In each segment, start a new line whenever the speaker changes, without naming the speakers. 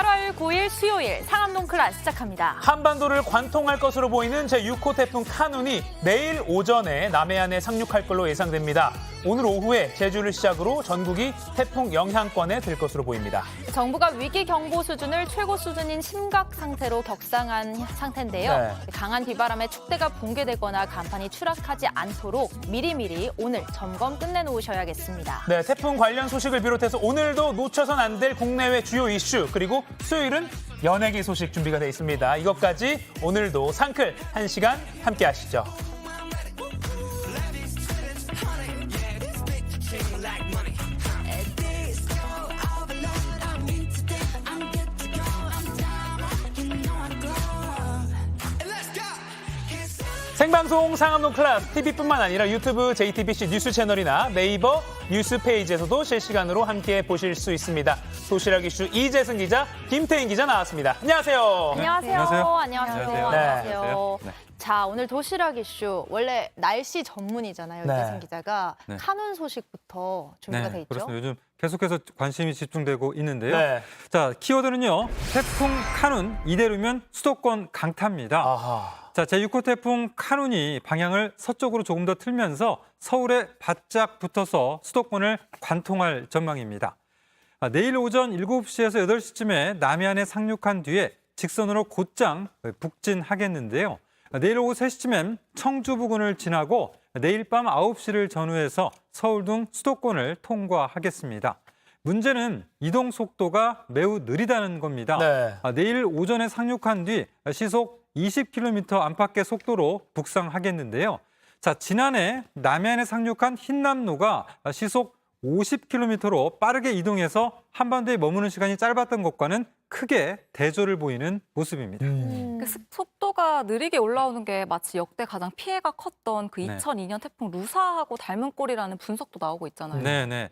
8월 9일 수요일 상암동 클라스 시작합니다.
한반도를 관통할 것으로 보이는 제6호 태풍 카눈이 내일 오전에 남해안에 상륙할 걸로 예상됩니다. 오늘 오후에 제주를 시작으로 전국이 태풍 영향권에 들 것으로 보입니다.
정부가 위기 경보 수준을 최고 수준인 심각 상태로 격상한 상태인데요.
네.
강한 비바람에 축대가 붕괴되거나 간판이 추락하지 않도록 미리미리 오늘 점검 끝내놓으셔야겠습니다.
네, 태풍 관련 소식을 비롯해서 오늘도 놓쳐선 안 될 국내외 주요 이슈, 그리고 수요일은 연예계 소식 준비가 돼 있습니다. 이것까지 오늘도 상클 1시간 함께 하시죠. 생방송 상암동 클라스 TV뿐만 아니라 유튜브 JTBC 뉴스 채널이나 네이버 뉴스 페이지에서도 실시간으로 함께 보실 수 있습니다. 도시락 이슈 이재승 기자, 김태인 기자 나왔습니다. 안녕하세요.
안녕하세요.
안녕하세요.
안녕하세요.
네.
자, 오늘 도시락 이슈 원래 날씨 전문이잖아요.
네.
이재승 기자가
네.
카눈 소식부터 준비가 돼 있죠.
그렇습니다. 요즘 계속해서 관심이 집중되고 있는데요.
네.
자, 키워드는요. 태풍 카눈 이대로면 수도권 강타입니다.
아하.
자, 제6호 태풍 카눈이 방향을 서쪽으로 조금 더 틀면서 서울에 바짝 붙어서 수도권을 관통할 전망입니다. 내일 오전 7시에서 8시쯤에 남해안에 상륙한 뒤에 직선으로 곧장 북진하겠는데요. 내일 오후 3시쯤엔 청주 부근을 지나고 내일 밤 9시를 전후해서 서울 등 수도권을 통과하겠습니다. 문제는 이동 속도가 매우 느리다는 겁니다.
네.
내일 오전에 상륙한 뒤 시속 20km 안팎의 속도로 북상하겠는데요. 자, 지난해 남해안에 상륙한 흰남노가 시속 50km로 빠르게 이동해서 한반도에 머무는 시간이 짧았던 것과는 크게 대조를 보이는 모습입니다.
그 속도가 느리게 올라오는 게 마치 역대 가장 피해가 컸던 그
네.
2002년 태풍 루사하고 닮은 꼴이라는 분석도 나오고 있잖아요.
네네.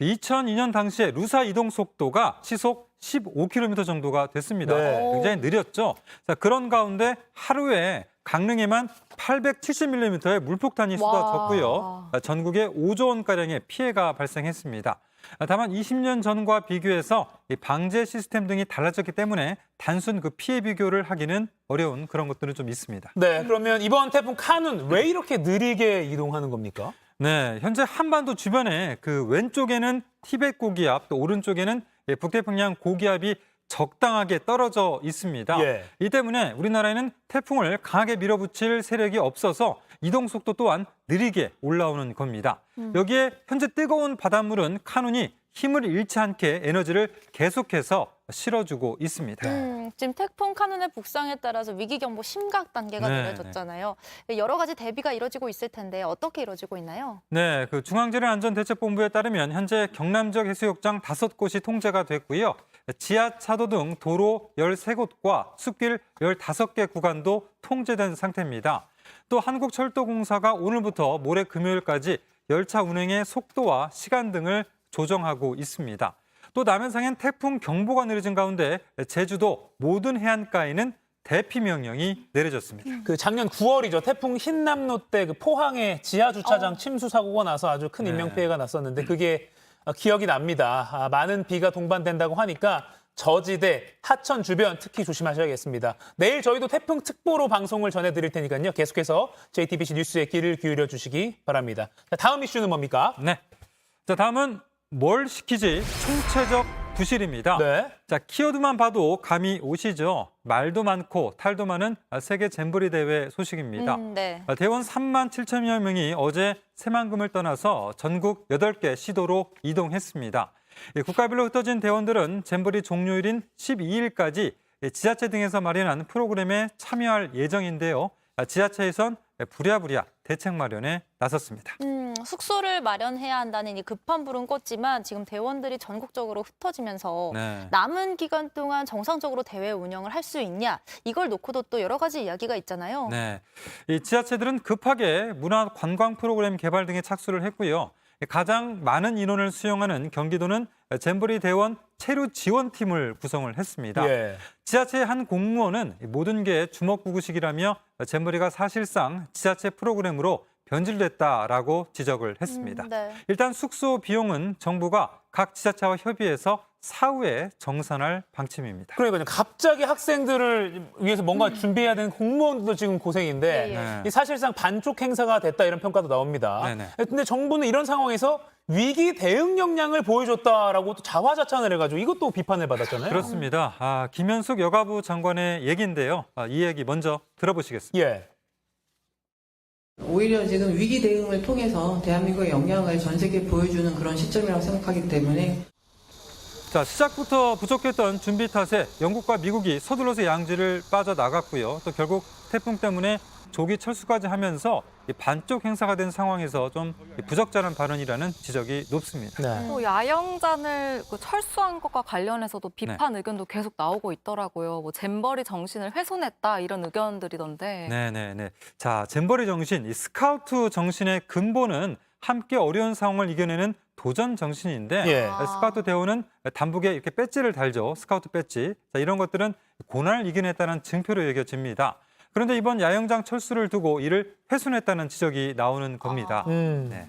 2002년 당시에 루사 이동 속도가 시속 15km 정도가 됐습니다.
네.
굉장히 느렸죠. 자, 그런 가운데 하루에 강릉에만 870mm의 물폭탄이 쏟아졌고요. 전국에 5조 원가량의 피해가 발생했습니다. 다만 20년 전과 비교해서 이 방제 시스템 등이 달라졌기 때문에 단순 그 피해 비교를 하기는 어려운 그런 것들은 좀 있습니다.
네, 그러면 이번 태풍 카눈 왜 이렇게 느리게 이동하는 겁니까?
네, 현재 한반도 주변에 그 왼쪽에는 티벳 고기압, 또 오른쪽에는 북태평양 고기압이 적당하게 떨어져 있습니다.
예.
이 때문에 우리나라에는 태풍을 강하게 밀어붙일 세력이 없어서 이동 속도 또한 느리게 올라오는 겁니다. 여기에 현재 뜨거운 바닷물은 카눈이 힘을 잃지 않게 에너지를 계속해서 실어주고 있습니다.
지금 태풍 카눈의 북상에 따라서 위기경보 심각 단계가
네,
내려졌잖아요. 여러 가지 대비가 이뤄지고 있을 텐데 어떻게 이뤄지고 있나요?
네, 그 중앙재난안전대책본부에 따르면 현재 경남 지역 해수욕장 5곳이 통제가 됐고요. 지하차도 등 도로 13곳과 숲길 15개 구간도 통제된 상태입니다. 또 한국철도공사가 오늘부터 모레 금요일까지 열차 운행의 속도와 시간 등을 조정하고 있습니다. 또 남해상엔 태풍 경보가 내려진 가운데 제주도 모든 해안가에는 대피 명령이 내려졌습니다.
그 작년 9월이죠. 태풍 흰남노 때 그 포항에 지하 주차장 침수 사고가 나서 아주 큰 인명 피해가 났었는데 그게 기억이 납니다. 많은 비가 동반된다고 하니까 저지대, 하천 주변 특히 조심하셔야겠습니다. 내일 저희도 태풍 특보로 방송을 전해드릴 테니까요. 계속해서 JTBC 뉴스에 귀를 기울여 주시기 바랍니다. 자, 다음 이슈는 뭡니까?
네. 자, 다음은 뭘 시키지 총체적 부실입니다.
네.
자, 키워드만 봐도 감이 오시죠. 말도 많고 탈도 많은 세계 잼버리 대회 소식입니다.
네.
대원 3만 7천여 명이 어제 새만금을 떠나서 전국 8개 시도로 이동했습니다. 국가별로 흩어진 대원들은 잼버리 종료일인 12일까지 지자체 등에서 마련한 프로그램에 참여할 예정인데요. 지자체에선 부랴부랴 대책 마련에 나섰습니다.
숙소를 마련해야 한다는 이 급한 불은 껐지만 지금 대원들이 전국적으로 흩어지면서
네.
남은 기간 동안 정상적으로 대회 운영을 할 수 있냐 이걸 놓고도 또 여러 가지 이야기가 있잖아요.
네, 이 지자체들은 급하게 문화 관광 프로그램 개발 등에 착수를 했고요. 가장 많은 인원을 수용하는 경기도는 잼버리 대원 체류 지원팀을 구성을 했습니다.
예.
지자체의 한 공무원은 모든 게 주먹구구식이라며 잼버리가 사실상 지자체 프로그램으로 변질됐다라고 지적을 했습니다.
네.
일단 숙소 비용은 정부가 각 지자체와 협의해서 사후에 정산할 방침입니다.
그러니까요. 갑자기 학생들을 위해서 뭔가 준비해야 되는 공무원도 지금 고생인데
예,
예.
이 사실상 반쪽 행사가 됐다 이런 평가도 나옵니다.
네네.
근데 정부는 이런 상황에서 위기 대응 역량을 보여줬다라고 또 자화자찬을 해가지고 이것도 비판을 받았잖아요.
그렇습니다. 김현숙 여가부 장관의 얘기인데요. 이 얘기 먼저 들어보시겠습니다.
예.
오히려 지금 위기 대응을 통해서 대한민국의 역량을 전 세계에 보여주는 그런 시점이라고 생각하기 때문에
자, 시작부터 부족했던 준비 탓에 영국과 미국이 서둘러서 양지를 빠져나갔고요. 또 결국 태풍 때문에 조기 철수까지 하면서 이 반쪽 행사가 된 상황에서 좀 부적절한 발언이라는 지적이 높습니다.
네.
또 야영잔을 철수한 것과 관련해서도 비판 의견도 계속 나오고 있더라고요. 뭐 잼버리 정신을 훼손했다 이런 의견들이던데.
네네네. 자, 잼버리 정신, 이 스카우트 정신의 근본은 함께 어려운 상황을 이겨내는 도전 정신인데
예.
스카우트 대원은 단복에 이렇게 배지를 달죠. 스카우트 배지. 자, 이런 것들은 고난을 이겨냈다는 증표로 여겨집니다. 그런데 이번 야영장 철수를 두고 이를 훼손했다는 지적이 나오는 겁니다. 네.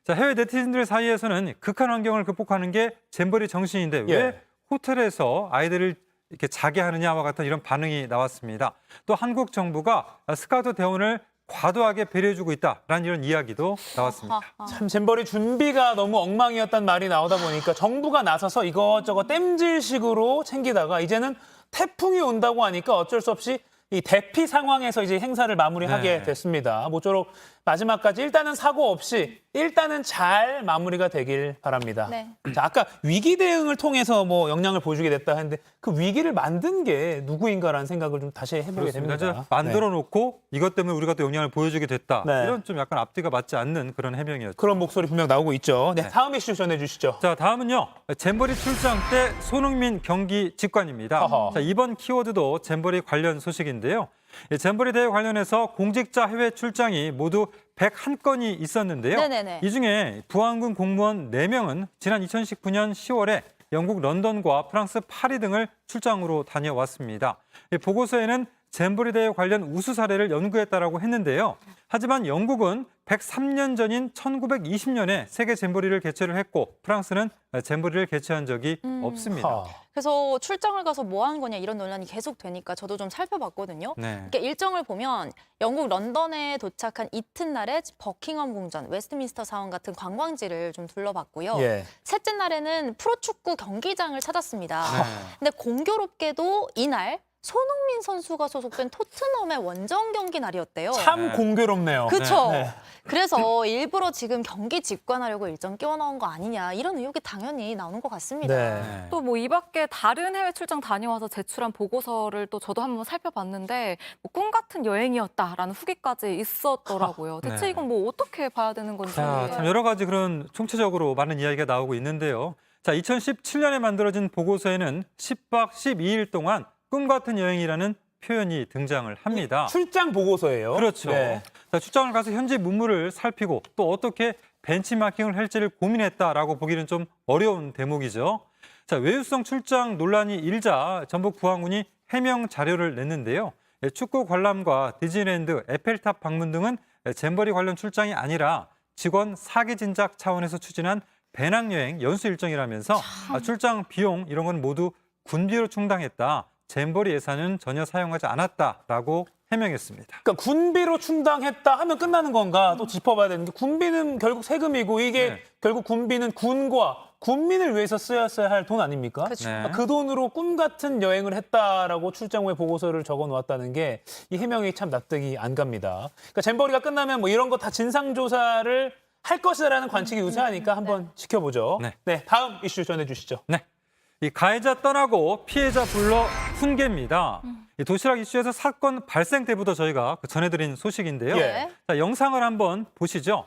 자, 해외 네티즌들 사이에서는 극한 환경을 극복하는 게 잼버리 정신인데
예.
왜 호텔에서 아이들을 이렇게 자게 하느냐와 같은 이런 반응이 나왔습니다. 또 한국 정부가 스카우트 대원을 과도하게 배려해주고 있다라는 이런 이야기도 나왔습니다.
참 잼버리 준비가 너무 엉망이었단 말이 나오다 보니까 정부가 나서서 이것저것 땜질식으로 챙기다가 이제는 태풍이 온다고 하니까 어쩔 수 없이 이 대피 상황에서 이제 행사를 마무리하게
네.
됐습니다. 모쪼록 마지막까지 일단은 사고 없이 일단은 잘 마무리가 되길 바랍니다.
네.
자, 아까 위기 대응을 통해서 뭐 역량을 보여주게 됐다 했는데 그 위기를 만든 게 누구인가라는 생각을 좀 다시 해보게
그렇습니다.
됩니다.
만들어 놓고 이것 때문에 우리가 또 영향을 보여주게 됐다.
네.
이런 좀 약간 앞뒤가 맞지 않는 그런 해명이었죠.
그런 목소리 분명 나오고 있죠. 네,
네.
다음 이슈 전해주시죠.
자, 다음은요. 잼버리 출장 때 손흥민 경기 직관입니다.
어허.
자, 이번 키워드도 잼버리 관련 소식인데요. 잼버리 대회 관련해서 공직자 해외 출장이 모두 101건이 있었는데요.
네네네.
이 중에 부항군 공무원 4명은 지난 2019년 10월에 영국 런던과 프랑스 파리 등을 출장으로 다녀왔습니다. 보고서에는 잼버리 대회 관련 우수 사례를 연구했다라고 했는데요. 하지만 영국은 103년 전인 1920년에 세계 잼버리를 개최를 했고 프랑스는 잼버리를 개최한 적이 없습니다.
하.
그래서 출장을 가서 뭐 하는 거냐 이런 논란이 계속 되니까 저도 좀 살펴봤거든요.
네.
그러니까 일정을 보면 영국 런던에 도착한 이튿날에 버킹엄 궁전, 웨스트민스터 사원 같은 관광지를 좀 둘러봤고요.
예.
셋째 날에는 프로축구 경기장을 찾았습니다.
네.
근데 공교롭게도 이날 손흥민 선수가 소속된 토트넘의 원정 경기 날이었대요.
참
네.
공교롭네요.
그렇죠.
네.
그래서 일부러 지금 경기 직관하려고 일정 끼워 넣은 거 아니냐 이런 의혹이 당연히 나오는 것 같습니다.
네.
또 뭐 이 밖에 다른 해외 출장 다녀와서 제출한 보고서를 또 저도 한번 살펴봤는데 뭐 꿈 같은 여행이었다라는 후기까지 있었더라고요. 대체
네.
이건 뭐 어떻게 봐야 되는 건지.
자, 참 여러 가지 그런 총체적으로 많은 이야기가 나오고 있는데요. 자, 2017년에 만들어진 보고서에는 10박 12일 동안 꿈 같은 여행이라는 표현이 등장을 합니다.
출장 보고서예요.
그렇죠.
네.
자, 출장을 가서 현지 문물을 살피고 또 어떻게 벤치마킹을 할지를 고민했다라고 보기는 좀 어려운 대목이죠. 자, 외유성 출장 논란이 일자 전북 부항군이 해명 자료를 냈는데요. 축구 관람과 디즈니랜드, 에펠탑 방문 등은 잼버리 관련 출장이 아니라 직원 사기 진작 차원에서 추진한 배낭여행 연수 일정이라면서 출장 비용 이런 건 모두 군비로 충당했다. 잼버리 예산은 전혀 사용하지 않았다라고 해명했습니다.
그러니까 군비로 충당했다 하면 끝나는 건가 또 짚어봐야 되는 게 군비는 결국 세금이고 이게
네.
결국 군비는 군과 군민을 위해서 쓰였어야 할 돈 아닙니까?
그렇죠.
네.
그 돈으로 꿈 같은 여행을 했다라고 출장 후에 보고서를 적어 놓았다는 게 이 해명이 참 납득이 안 갑니다. 그러니까 잼버리가 끝나면 뭐 이런 거 다 진상 조사를 할 것이라는 관측이 유세하니까 한번 지켜보죠.
네.
네, 다음 이슈 전해주시죠.
네. 이 가해자 떠나고 피해자 불러 훈계입니다. 이 도시락 이슈에서 사건 발생 때부터 저희가 전해드린 소식인데요.
예.
자, 영상을 한번 보시죠.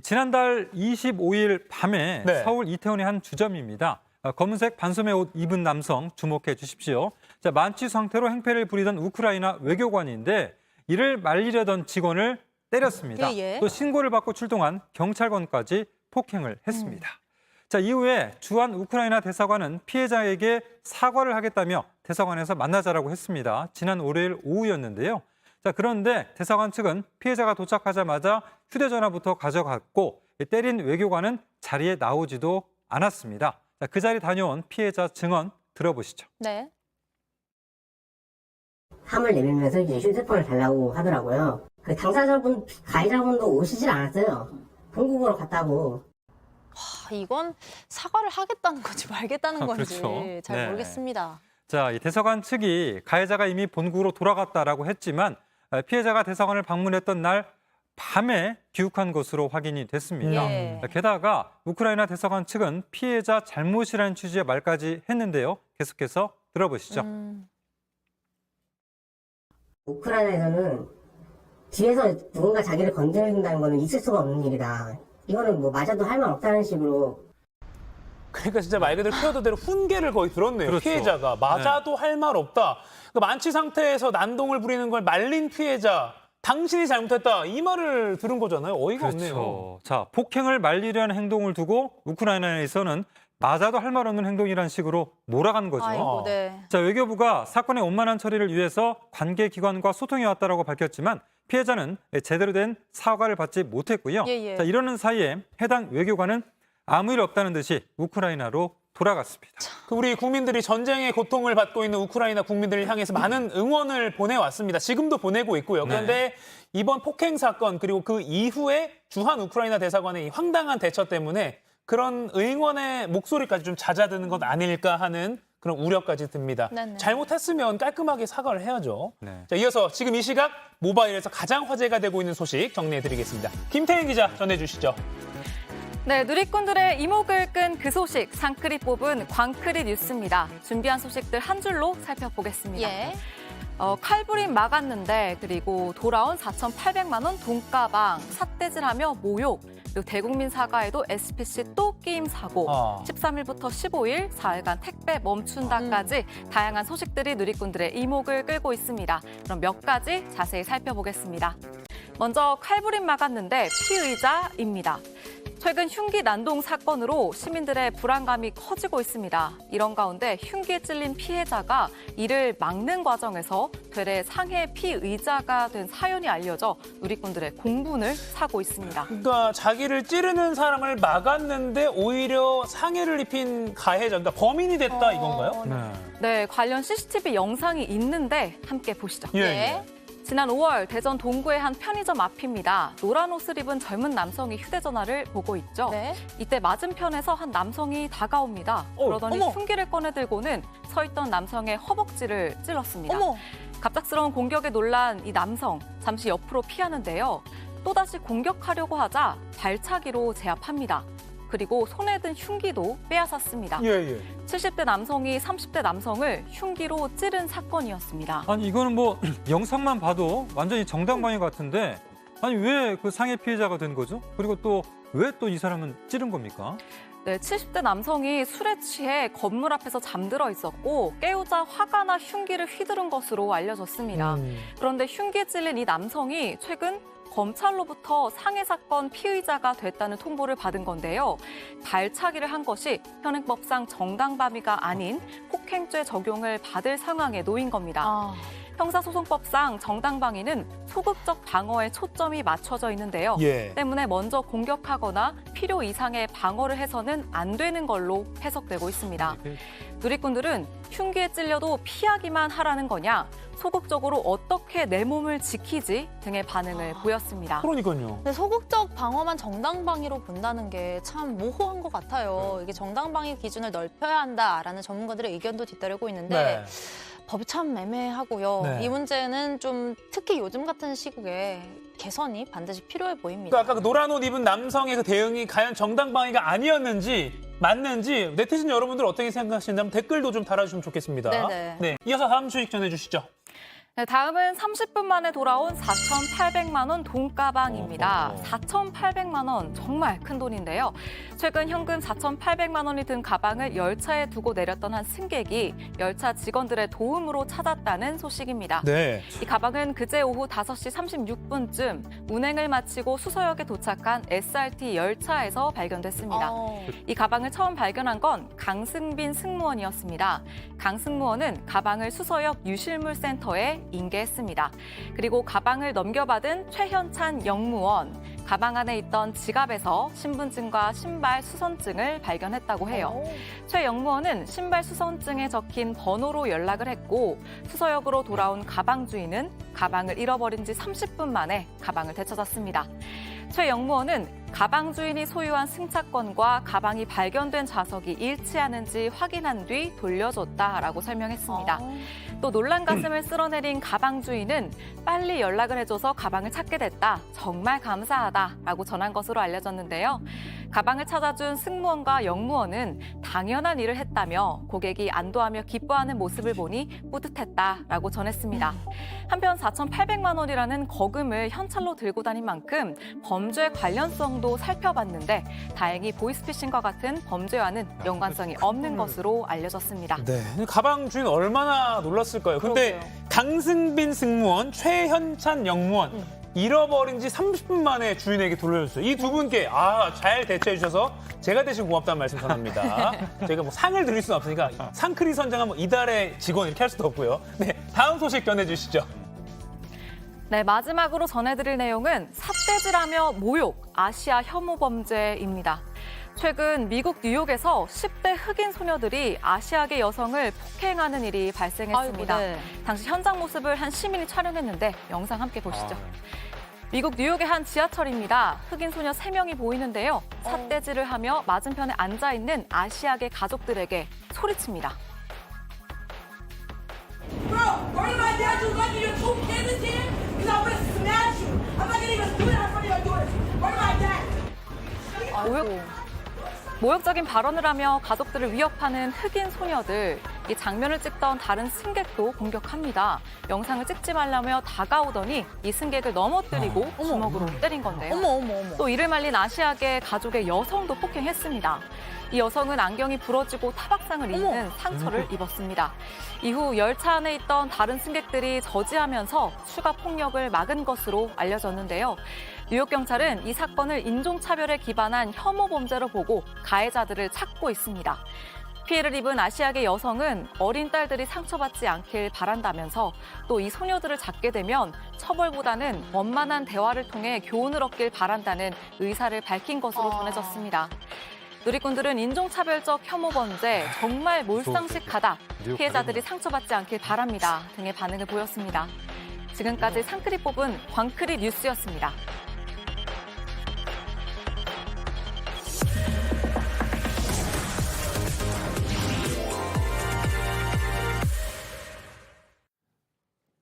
지난달 25일 밤에
네.
서울 이태원의 한 주점입니다. 검은색 반소매 옷 입은 남성 주목해 주십시오. 자, 만취 상태로 행패를 부리던 우크라이나 외교관인데 이를 말리려던 직원을 때렸습니다.
예, 예.
또 신고를 받고 출동한 경찰관까지 폭행을 했습니다. 자, 이후에 주한 우크라이나 대사관은 피해자에게 사과를 하겠다며 대사관에서 만나자라고 했습니다. 지난 월요일 오후였는데요. 자, 그런데 대사관 측은 피해자가 도착하자마자 휴대전화부터 가져갔고 때린 외교관은 자리에 나오지도 않았습니다. 자, 그 자리 다녀온 피해자 증언 들어보시죠.
네.
함을 내밀면서 이제 휴대폰을 달라고 하더라고요. 그 당사자분, 가해자분도 오시질 않았어요. 본국으로 갔다고.
이건 사과를 하겠다는 건지 말겠다는 건지
그렇죠.
잘
네.
모르겠습니다.
자, 이 대사관 측이 가해자가 이미 본국으로 돌아갔다라고 했지만 피해자가 대사관을 방문했던 날 밤에 귀국한 것으로 확인이 됐습니다.
예.
게다가 우크라이나 대사관 측은 피해자 잘못이라는 취지의 말까지 했는데요. 계속해서 들어보시죠.
우크라이나에서는 뒤에서 누군가 자기를 건드린다는 거는 있을 수가 없는 일이다. 이거는 뭐 맞아도 할 말 없다는 식으로.
그러니까 진짜 말 그대로 키워드대로 훈계를 거의 들었네요.
그렇죠.
피해자가 맞아도 할 말 없다. 그러니까 만취 상태에서 난동을 부리는 걸 말린 피해자. 당신이 잘못했다. 이 말을 들은 거잖아요. 어이가 없네요.
그렇죠. 자, 폭행을 말리려는 행동을 두고 우크라이나에서는 맞아도 할 말 없는 행동이라는 식으로 몰아간 거죠.
아이고, 네.
자, 외교부가 사건의 원만한 처리를 위해서 관계기관과 소통해 왔다라고 밝혔지만 피해자는 제대로 된 사과를 받지 못했고요.
예.
자, 이러는 사이에 해당 외교관은 아무 일 없다는 듯이 우크라이나로 돌아갔습니다.
그 우리 국민들이 전쟁의 고통을 받고 있는 우크라이나 국민들을 향해서 많은 응원을 보내왔습니다. 지금도 보내고 있고요. 그런데 이번 폭행 사건 그리고 그 이후에 주한 우크라이나 대사관의 이 황당한 대처 때문에 그런 응원의 목소리까지 좀 잦아드는 것 아닐까 하는 그런 우려까지 듭니다.
네네.
잘못했으면 깔끔하게 사과를 해야죠.
네.
자, 이어서 지금 이 시각 모바일에서 가장 화제가 되고 있는 소식 정리해드리겠습니다. 김태현 기자 전해주시죠.
네, 누리꾼들의 이목을 끈 그 소식 상크리 뽑은 광크리 뉴스입니다. 준비한 소식들 한 줄로 살펴보겠습니다.
예.
칼부림 막았는데 그리고 돌아온 4,800만 원 돈가방, 삿대질하며 모욕, 그리고 대국민 사과에도 SPC 또 끼임 사고, 13일부터 15일 4일간 택배 멈춘다까지 다양한 소식들이 누리꾼들의 이목을 끌고 있습니다. 그럼 몇 가지 자세히 살펴보겠습니다. 먼저 칼부림 막았는데 피의자입니다. 최근 흉기 난동 사건으로 시민들의 불안감이 커지고 있습니다. 이런 가운데 흉기에 찔린 피해자가 이를 막는 과정에서 되레 상해 피의자가 된 사연이 알려져 누리꾼들의 공분을 사고 있습니다.
그러니까 자기를 찌르는 사람을 막았는데 오히려 상해를 입힌 가해자, 그러니까 범인이 됐다 이건가요?
네, 관련 CCTV 영상이 있는데 함께 보시죠.
예.
지난 5월 대전 동구의 한 편의점 앞입니다. 노란 옷을 입은 젊은 남성이 휴대전화를 보고 있죠.
네.
이때 맞은편에서 한 남성이 다가옵니다. 그러더니
어머.
흉기를 꺼내들고는 서 있던 남성의 허벅지를 찔렀습니다.
어머.
갑작스러운 공격에 놀란 이 남성, 잠시 옆으로 피하는데요. 또다시 공격하려고 하자 발차기로 제압합니다. 그리고 손에 든 흉기도 빼앗았습니다. 70대 남성이 30대 남성을 흉기로 찌른 사건이었습니다.
아니, 이거는 뭐 영상만 봐도 완전히 정당방위 같은데 아니, 왜 그 상해 피해자가 된 거죠? 그리고 또 왜 또 이 사람은 찌른 겁니까?
네, 70대 남성이 술에 취해 건물 앞에서 잠들어 있었고 깨우자 화가 나 흉기를 휘두른 것으로 알려졌습니다. 그런데 흉기에 찔린 이 남성이 최근 검찰로부터 상해 사건 피의자가 됐다는 통보를 받은 건데요. 발차기를 한 것이 현행법상 정당방위가 아닌 폭행죄 적용을 받을 상황에 놓인 겁니다. 형사소송법상 정당방위는 소극적 방어에 초점이 맞춰져 있는데요. 때문에 먼저 공격하거나 필요 이상의 방어를 해서는 안 되는 걸로 해석되고 있습니다. 누리꾼들은 흉기에 찔려도 피하기만 하라는 거냐, 소극적으로 어떻게 내 몸을 지키지 등의 반응을 보였습니다.
그러니까요.
근데 소극적 방어만 정당방위로 본다는 게 참 모호한 것 같아요. 이게 정당방위 기준을 넓혀야 한다라는 전문가들의 의견도 뒤따르고 있는데 법이 참 애매하고요.
네.
이 문제는 좀 특히 요즘 같은 시국에 개선이 반드시 필요해 보입니다.
그러니까 아까 그 노란 옷 입은 남성의 그 대응이 과연 정당방위가 아니었는지 맞는지 네티즌 여러분들 어떻게 생각하시는지 한번 댓글도 좀 달아주시면 좋겠습니다.
네네.
네, 이어서 다음 소식 전해주시죠.
네, 다음은 30분 만에 돌아온 4,800만 원 돈가방입니다. 4,800만 원 정말 큰 돈인데요. 최근 현금 4,800만 원이 든 가방을 열차에 두고 내렸던 한 승객이 열차 직원들의 도움으로 찾았다는 소식입니다.
네.
이 가방은 그제 오후 5시 36분쯤 운행을 마치고 수서역에 도착한 SRT 열차에서 발견됐습니다. 이 가방을 처음 발견한 건 강승빈 승무원이었습니다. 강 승무원은 가방을 수서역 유실물센터에 법원에 인계했습니다. 그리고 가방을 넘겨받은 최현찬 영무원, 가방 안에 있던 지갑에서 신분증과 신발 수선증을 발견했다고 해요. 최 영무원은 신발 수선증에 적힌 번호로 연락을 했고 수서역으로 돌아온 가방 주인은 가방을 잃어버린 지 30분 만에 가방을 되찾았습니다. 최 영무원은 가방 주인이 소유한 승차권과 가방이 발견된 좌석이 일치하는지 확인한 뒤 돌려줬다라고 설명했습니다. 또 놀란 가슴을 쓸어내린 가방 주인은 빨리 연락을 해줘서 가방을 찾게 됐다. 정말 감사하다라고 전한 것으로 알려졌는데요. 가방을 찾아준 승무원과 영무원은 당연한 일을 했다며 고객이 안도하며 기뻐하는 모습을 보니 뿌듯했다라고 전했습니다. 한편 4,800만 원이라는 거금을 현찰로 들고 다닌 만큼 범죄 관련성도 살펴봤는데 다행히 보이스피싱과 같은 범죄와는 연관성이 없는 것으로 알려졌습니다.
네, 가방 주인 얼마나 놀랐을까요? 근데 강승빈 승무원, 최현찬 영무원 잃어버린 지 30분 만에 주인에게 돌려줬어요. 이 두 분께 잘 대처해 주셔서 제가 대신 고맙다는 말씀 전합니다. 저희가 뭐 상을 드릴 수는 없으니까 상크리 선정한 뭐 이달의 직원 이렇게 할 수도 없고요. 네, 다음 소식 전해주시죠.
네, 마지막으로 전해드릴 내용은 삿대질하며 모욕, 아시아 혐오 범죄입니다. 최근 미국 뉴욕에서 10대 흑인 소녀들이 아시아계 여성을 폭행하는 일이 발생했습니다.
아이고, 네.
당시 현장 모습을 한 시민이 촬영했는데 영상 함께 보시죠. 미국 뉴욕의 한 지하철입니다. 흑인 소녀 3명이 보이는데요. 삿대질을 하며 맞은편에 앉아있는 아시아계 가족들에게 소리칩니다.
Bro, worry my dad just lucky your two kids is here? Because I'm gonna smash you. I'm not gonna even do that in front of your daughter. Worry my dad.
모욕적인 발언을 하며 가족들을 위협하는 흑인 소녀들. 이 장면을 찍던 다른 승객도 공격합니다. 영상을 찍지 말라며 다가오더니 이 승객을 넘어뜨리고 주먹으로 때린 건데요. 또 이를 말린 아시아계 가족의 여성도 폭행했습니다. 이 여성은 안경이 부러지고 타박상을 입는 상처를 입었습니다. 이후 열차 안에 있던 다른 승객들이 저지하면서 추가 폭력을 막은 것으로 알려졌는데요. 뉴욕 경찰은 이 사건을 인종차별에 기반한 혐오 범죄로 보고 가해자들을 찾고 있습니다. 피해를 입은 아시아계 여성은 어린 딸들이 상처받지 않길 바란다면서 또 이 소녀들을 잡게 되면 처벌보다는 원만한 대화를 통해 교훈을 얻길 바란다는 의사를 밝힌 것으로 전해졌습니다. 누리꾼들은 인종차별적 혐오 범죄 정말 몰상식하다. 피해자들이 상처받지 않길 바랍니다. 등의 반응을 보였습니다. 지금까지 상크리 뽑은 광크리 뉴스였습니다.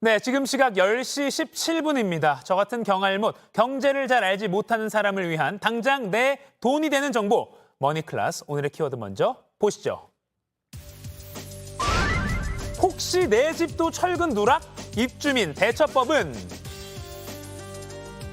네, 지금 시각 10시 17분입니다. 저 같은 경알못, 경제를 잘 알지 못하는 사람을 위한 당장 내 돈이 되는 정보. 머니클래스, 오늘의 키워드 먼저 보시죠. 혹시 내 집도 철근 누락? 입주민 대처법은?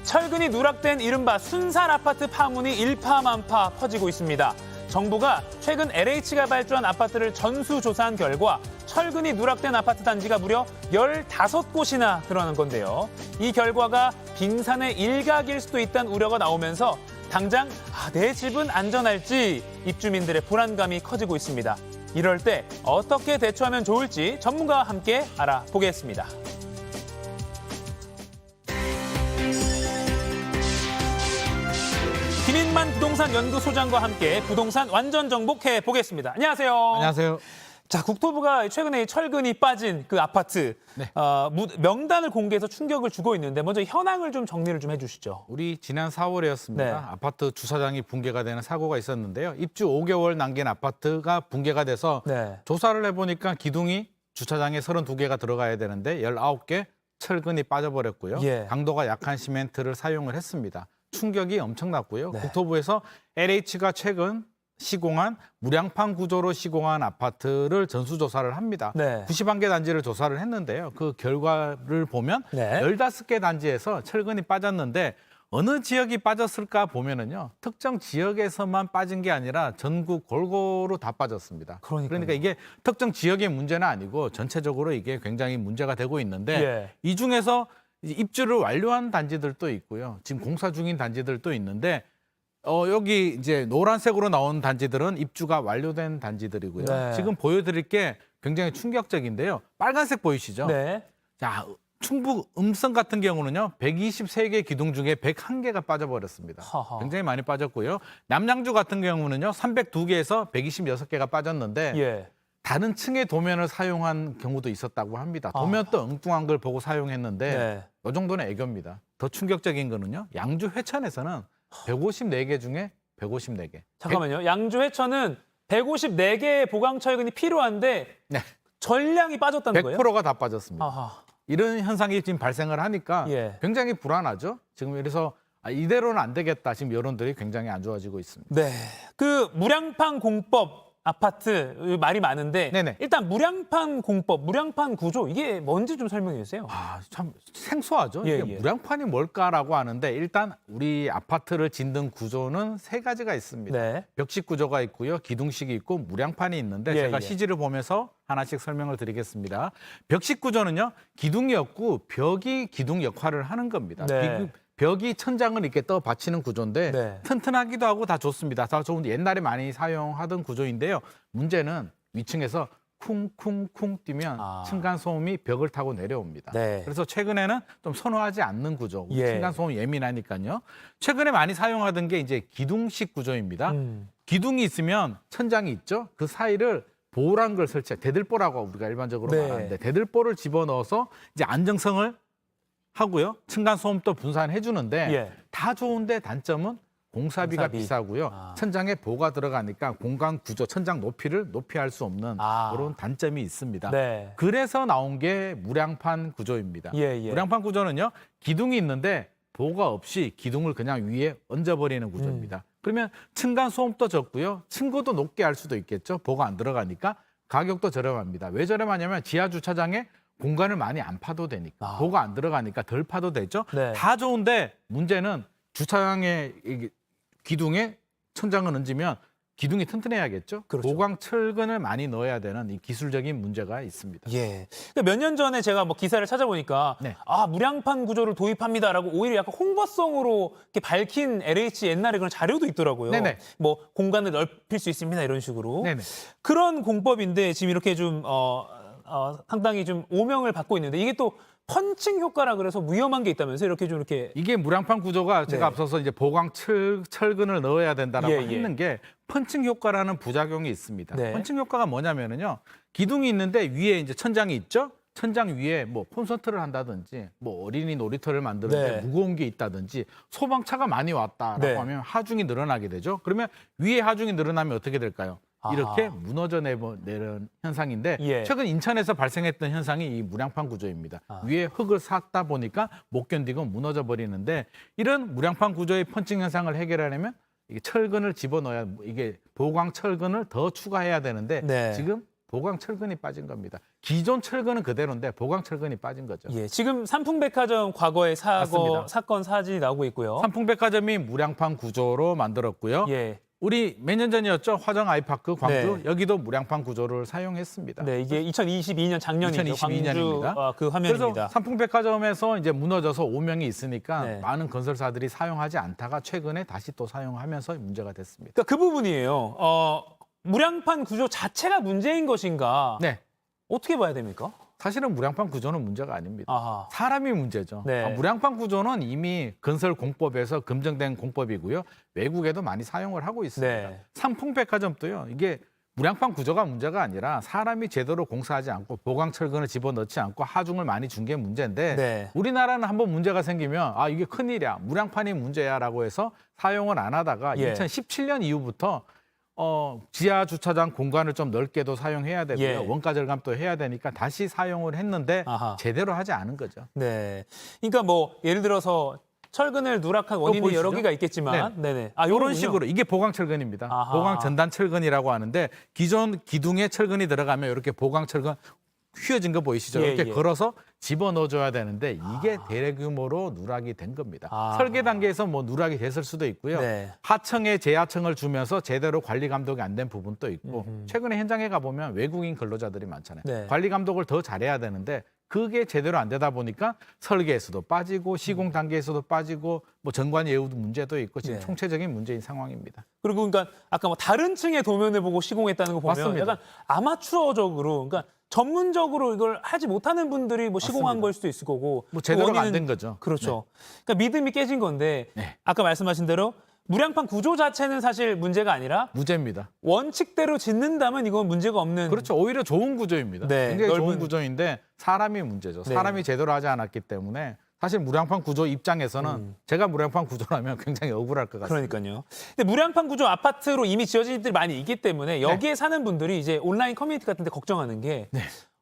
철근이 누락된 이른바 순살 아파트 파문이 일파만파 퍼지고 있습니다. 정부가 최근 LH가 발주한 아파트를 전수조사한 결과 철근이 누락된 아파트 단지가 무려 15곳이나 드러난 건데요. 이 결과가 빙산의 일각일 수도 있다는 우려가 나오면서 당장 내 집은 안전할지 입주민들의 불안감이 커지고 있습니다. 이럴 때 어떻게 대처하면 좋을지 전문가와 함께 알아보겠습니다. 김인만 부동산 연구소장과 함께 부동산 완전 정복해 보겠습니다. 안녕하세요.
안녕하세요.
자, 국토부가 최근에 철근이 빠진 그 아파트 명단을 공개해서 충격을 주고 있는데 먼저 현황을 좀 정리를 좀 해주시죠.
우리 지난 4월이었습니다.
네.
아파트 주차장이 붕괴가 되는 사고가 있었는데요. 입주 5개월 남긴 아파트가 붕괴가 돼서
네.
조사를 해보니까 기둥이 주차장에 32개가 들어가야 되는데 19개 철근이 빠져버렸고요.
예.
강도가 약한 시멘트를 사용을 했습니다. 충격이 엄청났고요.
네.
국토부에서 LH가 최근 시공한 무량판 구조로 시공한 아파트를 전수조사를 합니다.
네.
91개 단지를 조사를 했는데요. 그 결과를 보면
네.
15개 단지에서 철근이 빠졌는데 어느 지역이 빠졌을까 보면은요. 특정 지역에서만 빠진 게 아니라 전국 골고루 다 빠졌습니다. 그러니까 이게 특정 지역의 문제는 아니고 전체적으로 이게 굉장히 문제가 되고 있는데
예.
이 중에서 입주를 완료한 단지들도 있고요. 지금 공사 중인 단지들도 있는데 여기 이제 노란색으로 나온 단지들은 입주가 완료된 단지들이고요.
네.
지금 보여드릴 게 굉장히 충격적인데요. 빨간색 보이시죠?
네.
자, 충북 음성 같은 경우는요. 123개 기둥 중에 101개가 빠져버렸습니다.
하하.
굉장히 많이 빠졌고요. 남양주 같은 경우는요. 302개에서 126개가 빠졌는데
예.
다른 층의 도면을 사용한 경우도 있었다고 합니다. 도면 또 엉뚱한 걸 보고 사용했는데
네.
이 정도는 애교입니다. 더 충격적인 거는요. 양주 회천에서는 154개 중에 154개.
잠깐만요. 양주 회천은 154개의 보강 철근이 필요한데
네.
전량이 빠졌다는 거예요?
100%가 다 빠졌습니다.
아하.
이런 현상이 지금 발생을 하니까
예.
굉장히 불안하죠. 지금 그래서 이대로는 안 되겠다. 지금 여론들이 굉장히 안 좋아지고 있습니다.
네. 그 무량판 공법 아파트 말이 많은데
네네.
일단 무량판 공법, 무량판 구조 이게 뭔지 좀 설명해 주세요.
참 생소하죠.
예,
이게
예.
무량판이 뭘까라고 하는데 일단 우리 아파트를 짓는 구조는 세 가지가 있습니다.
네.
벽식 구조가 있고요. 기둥식이 있고 무량판이 있는데
예,
제가
예.
CG를 보면서 하나씩 설명을 드리겠습니다. 벽식 구조는요. 기둥이 없고 벽이 기둥 역할을 하는 겁니다.
네.
벽이 천장을 이렇게 떠 받치는 구조인데
네.
튼튼하기도 하고 다 좋습니다. 다 좋은데 옛날에 많이 사용하던 구조인데요. 문제는 위층에서 쿵쿵쿵 뛰면 층간 소음이 벽을 타고 내려옵니다.
네.
그래서 최근에는 좀 선호하지 않는 구조.
예.
층간 소음 예민하니까요. 최근에 많이 사용하던 게 이제 기둥식 구조입니다. 기둥이 있으면 천장이 있죠. 그 사이를 보란 걸 설치해 대들보라고 우리가 일반적으로
네.
말하는데 대들보를 집어넣어서 이제 안정성을 하고요. 층간 소음도 분산해 주는데
예.
다 좋은데 단점은 공사비가
공사비.
비싸고요. 천장에 보가 들어가니까 공간 구조, 천장 높이를 높이할 수 없는 그런 단점이 있습니다.
네.
그래서 나온 게 무량판 구조입니다.
예, 예.
무량판 구조는요. 기둥이 있는데 보가 없이 기둥을 그냥 위에 얹어버리는 구조입니다. 그러면 층간 소음도 적고요. 층고도 높게 할 수도 있겠죠. 보가 안 들어가니까 가격도 저렴합니다. 왜 저렴하냐면 지하 주차장에 공간을 많이 안 파도 되니까 보가 안 들어가니까 덜 파도 되죠.
네.
다 좋은데 문제는 주차장에 기둥에 천장을 얹으면 기둥이 튼튼해야겠죠.
그렇죠.
보강 철근을 많이 넣어야 되는 이 기술적인 문제가 있습니다.
예. 몇 년 전에 제가 뭐 기사를 찾아보니까
네.
무량판 구조를 도입합니다라고 오히려 약간 홍보성으로 이렇게 밝힌 LH 옛날에 그런 자료도 있더라고요.
네네.
뭐 공간을 넓힐 수 있습니다 이런 식으로.
네네.
그런 공법인데 지금 이렇게 좀 상당히 좀 오명을 받고 있는데 이게 또 펀칭 효과라 그래서 위험한 게 있다면서 이렇게 좀 이렇게
이게 무량판 구조가 제가
네.
앞서서 이제 보강 철근을 넣어야 된다라고
예, 예.
했는 게 펀칭 효과라는 부작용이 있습니다.
네.
펀칭 효과가 뭐냐면은요. 기둥이 있는데 위에 이제 천장이 있죠. 천장 위에 뭐 콘서트를 한다든지 뭐 어린이 놀이터를 만드는데
네.
무거운 게 있다든지 소방차가 많이 왔다라고
네.
하면 하중이 늘어나게 되죠. 그러면 위에 하중이 늘어나면 어떻게 될까요? 이렇게 무너져 내는 현상인데
예.
최근 인천에서 발생했던 현상이 이 무량판 구조입니다. 위에 흙을 쌓다 보니까 못 견디고 무너져 버리는데 이런 무량판 구조의 펀칭 현상을 해결하려면 이게 철근을 집어넣어야 이게 보강 철근을 더 추가해야 되는데
네.
지금 보강 철근이 빠진 겁니다. 기존 철근은 그대로인데 보강 철근이 빠진 거죠.
예. 지금 삼풍백화점 과거의
맞습니다.
사건 사진이 나오고 있고요.
삼풍백화점이 무량판 구조로 만들었고요.
예.
우리 몇 년 전이었죠. 화정 아이파크 광주
네.
여기도 무량판 구조를 사용했습니다.
네, 이게 2022년 작년이죠.
2022년입니다.
광주 그 화면입니다.
그래서 삼풍백화점에서 이제 무너져서 오명이 있으니까
네.
많은 건설사들이 사용하지 않다가 최근에 다시 또 사용하면서 문제가 됐습니다.
그러니까 그 부분이에요. 무량판 구조 자체가 문제인 것인가?
네,
어떻게 봐야 됩니까?
사실은 무량판 구조는 문제가 아닙니다.
아하.
사람이 문제죠.
네.
무량판 구조는 이미 건설 공법에서 검증된 공법이고요. 외국에도 많이 사용을 하고 있습니다.
네.
삼풍백화점도요. 이게 무량판 구조가 문제가 아니라 사람이 제대로 공사하지 않고 보강 철근을 집어넣지 않고 하중을 많이 준 게 문제인데
네.
우리나라는 한번 문제가 생기면 이게 큰일이야. 무량판이 문제야라고 해서 사용을 안 하다가
예.
2017년 이후부터 지하 주차장 공간을 좀 넓게도 사용해야 되고요.
예.
원가 절감도 해야 되니까 다시 사용을 했는데
아하.
제대로 하지 않은 거죠.
네. 그러니까 뭐 예를 들어서 철근을 누락한 원인이
보이시죠?
여러 개가 있겠지만, 네네.
이런
요런군요.
식으로 이게 보강 철근입니다.
아하.
보강 전단 철근이라고 하는데 기존 기둥에 철근이 들어가면 이렇게 보강 철근 휘어진 거 보이시죠?
예,
이렇게
예.
걸어서 집어넣어줘야 되는데 이게 대규모로 누락이 된 겁니다.
아.
설계 단계에서 뭐 누락이 됐을 수도 있고요.
네.
하청에 재하청을 주면서 제대로 관리 감독이 안 된 부분도 있고 최근에 현장에 가보면 외국인 근로자들이 많잖아요.
네.
관리 감독을 더 잘해야 되는데 그게 제대로 안 되다 보니까 설계에서도 빠지고 시공 단계에서도 빠지고 뭐 정관 예우도 문제도 있고 지금
네.
총체적인 문제인 상황입니다.
그리고 그러니까 아까 뭐 다른 층의 도면을 보고 시공했다는 거 보면
맞습니다.
약간 아마추어적으로 그러니까 전문적으로 이걸 하지 못하는 분들이 뭐 시공한
맞습니다.
걸 수도 있을 거고
뭐 제대로가 안
원인은-
된 거죠.
그렇죠. 그러니까 믿음이 깨진 건데
네.
아까 말씀하신 대로 무량판 구조 자체는 사실 문제가 아니라
무죄입니다.
원칙대로 짓는다면 이건 문제가 없는.
그렇죠. 오히려 좋은 구조입니다.
네,
굉장히 좋은
넓은-
구조인데 사람이 문제죠.
네.
사람이 제대로 하지 않았기 때문에 사실 무량판 구조 입장에서는 제가 무량판 구조라면 굉장히 억울할 것 같습니다.
그러니까요. 근데 무량판 구조 아파트로 이미 지어진 집들이 많이 있기 때문에 여기에 사는 분들이 이제 온라인 커뮤니티 같은 데 걱정하는 게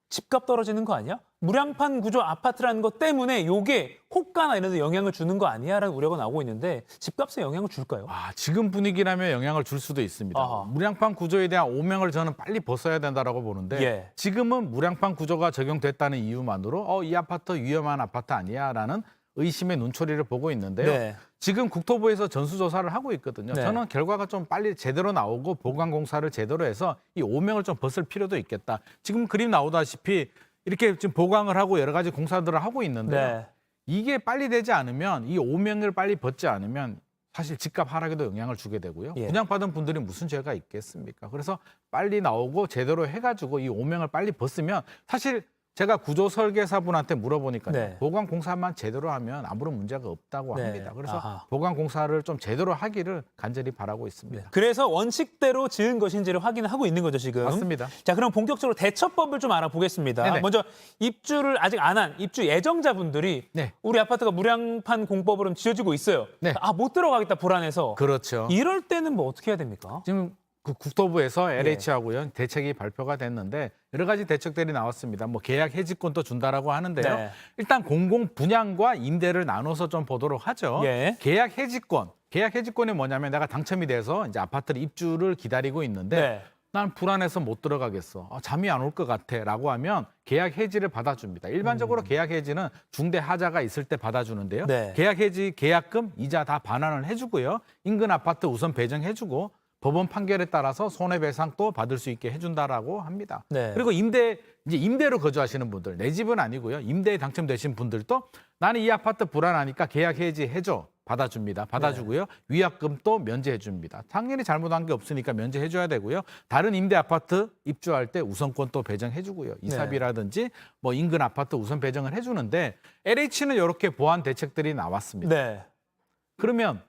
집값 떨어지는 거 아니야? 무량판 구조 아파트라는 것 때문에 요게 호가나 이런 데 영향을 주는 거 아니야? 라는 우려가 나오고 있는데 집값에 영향을 줄까요?
지금 분위기라면 영향을 줄 수도 있습니다.
아하.
무량판 구조에 대한 오명을 저는 빨리 벗어야 된다라고 보는데
예.
지금은 무량판 구조가 적용됐다는 이유만으로 이 아파트 위험한 아파트 아니야라는 의심의 눈초리를 보고 있는데요.
네.
지금 국토부에서 전수조사를 하고 있거든요.
네.
저는 결과가 좀 빨리 제대로 나오고 보강공사를 제대로 해서 이 오명을 좀 벗을 필요도 있겠다. 지금 그림 나오다시피 이렇게 지금 보강을 하고 여러 가지 공사들을 하고 있는데요.
네.
이게 빨리 되지 않으면 이 오명을 빨리 벗지 않으면 사실 집값 하락에도 영향을 주게 되고요.
예.
분양받은 분들이 무슨 죄가 있겠습니까? 그래서 빨리 나오고 제대로 해가지고 이 오명을 빨리 벗으면 사실 제가 구조 설계사분한테 물어보니까요.
네.
보강 공사만 제대로 하면 아무런 문제가 없다고
네.
합니다. 그래서
아하.
보강 공사를 좀 제대로 하기를 간절히 바라고 있습니다.
그래서 원칙대로 지은 것인지를 확인을 하고 있는 거죠, 지금.
맞습니다.
자, 그럼 본격적으로 대처법을 좀 알아보겠습니다.
네네.
먼저 입주를 아직 안 한 입주 예정자분들이
네.
우리 아파트가 무량판 공법으로 지어지고 있어요.
네.
못 들어가겠다 불안해서.
그렇죠.
이럴 때는 뭐 어떻게 해야 됩니까?
지금 그 국토부에서 LH하고요 대책이 발표가 됐는데 여러 가지 대책들이 나왔습니다. 뭐 계약 해지권도 준다라고 하는데요.
네.
일단 공공 분양과 임대를 나눠서 좀 보도록 하죠.
예.
계약 해지권. 계약 해지권이 뭐냐면 내가 당첨이 돼서 이제 아파트를 입주를 기다리고 있는데
네.
난 불안해서 못 들어가겠어. 잠이 안 올 것 같아라고 하면 계약 해지를 받아줍니다. 일반적으로 계약 해지는 중대 하자가 있을 때 받아주는데요.
네.
계약 해지 계약금, 이자 다 반환을 해주고요. 인근 아파트 우선 배정해주고 법원 판결에 따라서 손해배상 또 받을 수 있게 해준다라고 합니다.
네.
그리고 임대로 거주하시는 분들, 내 집은 아니고요. 임대에 당첨되신 분들도 나는 이 아파트 불안하니까 계약 해지해줘. 받아줍니다. 받아주고요. 위약금도 면제해줍니다. 당연히 잘못한 게 없으니까 면제해줘야 되고요. 다른 임대 아파트 입주할 때 우선권 또 배정해주고요. 이사비라든지 뭐 인근 아파트 우선 배정을 해주는데 LH는 이렇게 보완 대책들이 나왔습니다.
네.
그러면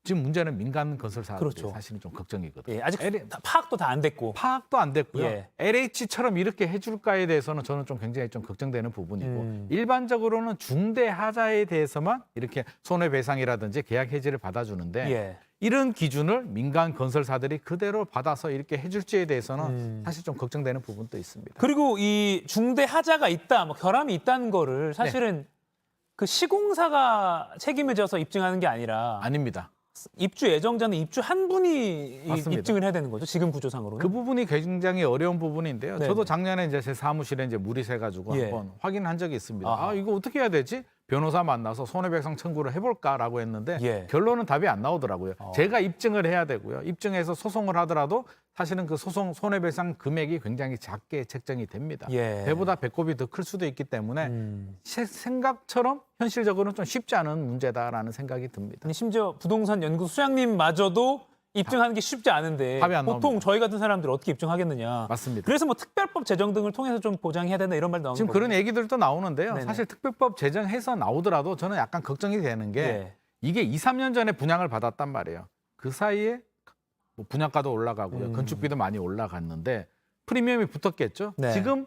지금 문제는 민간 건설사들이
그렇죠.
사실은 좀 걱정이거든요.
예, 아직 파악도 다 안 됐고.
파악도 안 됐고요.
예.
LH처럼 이렇게 해줄까에 대해서는 저는 좀 굉장히 좀 걱정되는 부분이고 일반적으로는 중대 하자에 대해서만 이렇게 손해배상이라든지 계약 해지를 받아주는데
예.
이런 기준을 민간 건설사들이 그대로 받아서 이렇게 해줄지에 대해서는 사실 좀 걱정되는 부분도 있습니다.
그리고 이 중대 하자가 있다, 뭐 결함이 있다는 거를 사실은 그 시공사가 책임을 져서 입증하는 게 아니라
아닙니다.
입주 예정자는 입주 한 분이
맞습니다.
입증을 해야 되는 거죠. 지금 구조상으로는.
그 부분이 굉장히 어려운 부분인데요.
네네.
저도 작년에 이제 제 사무실에 이제 물이 새가지고
예.
한번 확인한 적이 있습니다.
아하.
이거 어떻게 해야 되지? 변호사 만나서 손해배상 청구를 해볼까라고 했는데
예.
결론은 답이 안 나오더라고요. 제가 입증을 해야 되고요. 입증해서 소송을 하더라도 사실은 그 소송 손해배상 금액이 굉장히 작게 책정이 됩니다.
예.
배보다 배꼽이 더 클 수도 있기 때문에 생각처럼 현실적으로는 좀 쉽지 않은 문제다라는 생각이 듭니다.
아니, 심지어 부동산 연구 수장님마저도 입증하는 게 쉽지 않은데
답이 안
보통
나옵니다.
저희 같은 사람들 어떻게 입증하겠느냐.
맞습니다.
그래서 뭐 특별법 제정 등을 통해서 좀 보장해야 된다 이런 말 나오는
지금
거예요.
그런 얘기들도 나오는데요.
네네.
사실 특별법 제정해서 나오더라도 저는 약간 걱정이 되는 게
예.
이게 2, 3년 전에 분양을 받았단 말이에요. 그 사이에 뭐 분양가도 올라가고요. 건축비도 많이 올라갔는데 프리미엄이 붙었겠죠.
네.
지금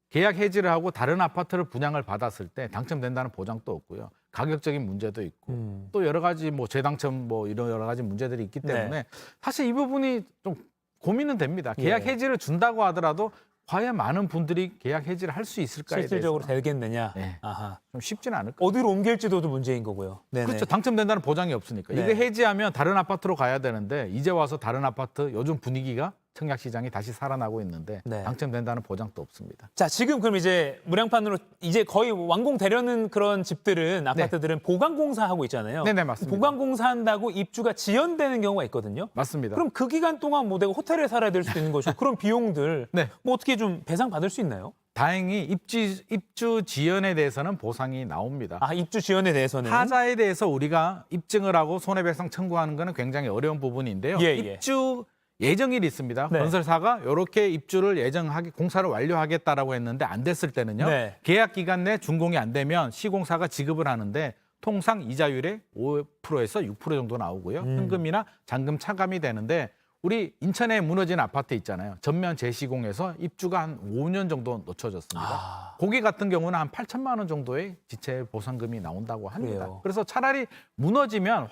계약 해지를 하고 다른 아파트를 분양을 받았을 때 당첨된다는 보장도 없고요. 가격적인 문제도 있고 또 여러 가지 뭐 재당첨 뭐 이런 여러 가지 문제들이 있기 때문에
네.
사실 이 부분이 좀 고민은 됩니다. 계약
예.
해지를 준다고 하더라도 과연 많은 분들이 계약 해지를 할 수 있을까에
실질적으로
대해서
되겠느냐.
네.
아하.
좀 쉽지는 않을 것
어디로 옮길지도 문제인 거고요. 네네.
그렇죠. 당첨된다는 보장이 없으니까.
네.
이거 해지하면 다른 아파트로 가야 되는데 이제 와서 다른 아파트 요즘 분위기가 청약시장이 다시 살아나고 있는데
네.
당첨된다는 보장도 없습니다.
자, 지금 그럼 이제 무량판으로 이제 거의 완공되려는 그런 집들은 아파트들은 보강공사하고 있잖아요.
네네, 맞습니다.
보강공사한다고 입주가 지연되는 경우가 있거든요.
맞습니다.
그럼 그 기간 동안 뭐 내가 호텔에 살아야 될 수도 있는 것이고 그런 비용들
네.
뭐 어떻게 좀 배상 받을 수 있나요?
다행히 입주 지연에 대해서는 보상이 나옵니다.
입주 지연에 대해서는
하자에 대해서 우리가 입증을 하고 손해배상 청구하는 거는 굉장히 어려운 부분인데요.
예, 예.
입주 예정일이 있습니다.
네.
건설사가 이렇게 입주를 공사를 완료하겠다라고 했는데 안 됐을 때는요.
네.
계약 기간 내 준공이 안 되면 시공사가 지급을 하는데 통상 이자율의 5%에서 6% 정도 나오고요. 현금이나 잔금 차감이 되는데 우리 인천에 무너진 아파트 있잖아요. 전면 재시공해서 입주가 한 5년 정도 늦춰졌습니다. 거기 같은 경우는 한 8천만 원 정도의 지체 보상금이 나온다고 합니다.
그래요.
그래서 차라리 무너지거나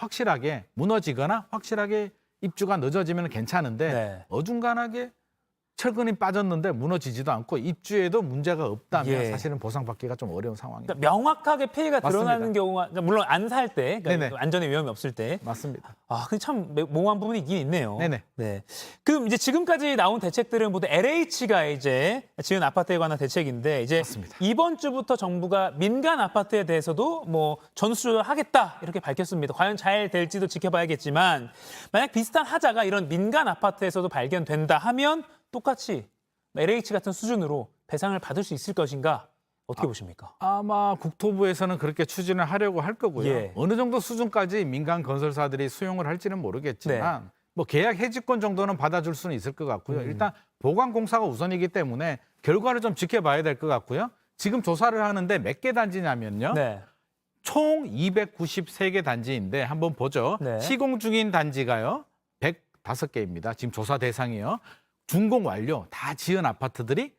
확실하게 입주가 늦어지면 괜찮은데
네.
어중간하게 철근이 빠졌는데 무너지지도 않고 입주에도 문제가 없다면
예.
사실은 보상받기가 좀 어려운 상황입니다.
그러니까 명확하게 폐해가 드러나는
맞습니다.
경우가 그러니까 물론 안 살 때, 그러니까
네네.
안전에 위험이 없을 때.
맞습니다.
아, 근데 참 모호한 부분이 있긴 있네요.
네네.
네. 그럼 이제 지금까지 나온 대책들은 모두 LH가 이제 지은 아파트에 관한 대책인데 이제
맞습니다.
이번 주부터 정부가 민간 아파트에 대해서도 뭐 전수하겠다 이렇게 밝혔습니다. 과연 잘 될지도 지켜봐야겠지만 만약 비슷한 하자가 이런 민간 아파트에서도 발견된다 하면 똑같이 LH 같은 수준으로 배상을 받을 수 있을 것인가 어떻게 보십니까?
아마 국토부에서는 그렇게 추진을 하려고 할 거고요.
예.
어느 정도 수준까지 민간 건설사들이 수용을 할지는 모르겠지만 뭐 계약 해지권 정도는 받아줄 수는 있을 것 같고요. 일단 보강 공사가 우선이기 때문에 결과를 좀 지켜봐야 될 것 같고요. 지금 조사를 하는데 몇 개 단지냐면요.
네.
총 293개 단지인데 한번 보죠.
네.
시공 중인 단지가요. 105개입니다. 지금 조사 대상이요. 준공 완료 다 지은 아파트들이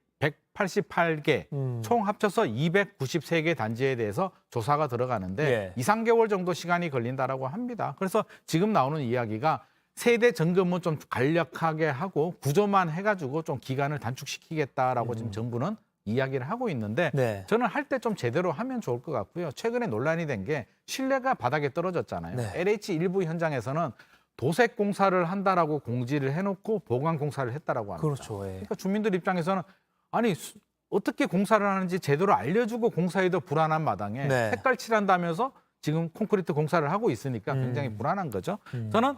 188개, 총 합쳐서 293개 단지에 대해서 조사가 들어가는데
예.
2, 3개월 정도 시간이 걸린다라고 합니다. 그래서 지금 나오는 이야기가 세대 점검은 좀 간략하게 하고 구조만 해가지고 좀 기간을 단축시키겠다라고 지금 정부는 이야기를 하고 있는데
네.
저는 할 때 좀 제대로 하면 좋을 것 같고요. 최근에 논란이 된 게 신뢰가 바닥에 떨어졌잖아요.
네.
LH 일부 현장에서는 도색 공사를 한다라고 공지를 해놓고 보강 공사를 했다라고 합니다.
그렇죠. 예.
그러니까 주민들 입장에서는 아니 어떻게 공사를 하는지 제대로 알려주고 공사해도 불안한 마당에
네.
색깔 칠한다면서 지금 콘크리트 공사를 하고 있으니까 굉장히 불안한 거죠. 저는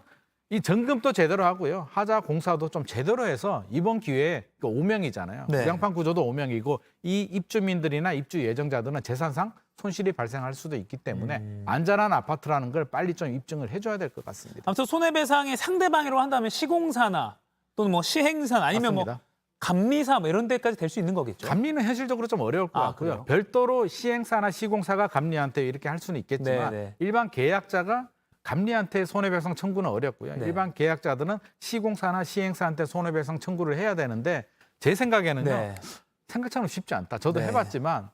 이 점검도 제대로 하고요. 하자 공사도 좀 제대로 해서 이번 기회에 그 오명이잖아요.
네.
부양판 구조도 오명이고 이 입주민들이나 입주 예정자들은 재산상 손실이 발생할 수도 있기 때문에 안전한 아파트라는 걸 빨리 좀 입증을 해줘야 될 것 같습니다.
아무튼 손해배상의 상대방이라고 한다면 시공사나 또는 뭐 시행사나 아니면 뭐
맞습니다.
감리사 뭐 이런 데까지 될 수 있는 거겠죠.
감리는 현실적으로 좀 어려울 것
아,
같고요.
그래요?
별도로 시행사나 시공사가 감리한테 이렇게 할 수는 있겠지만
네.
일반 계약자가 감리한테 손해배상 청구는 어렵고요.
네.
일반 계약자들은 시공사나 시행사한테 손해배상 청구를 해야 되는데 제 생각에는요.
네.
생각처럼 쉽지 않다. 저도
네.
해봤지만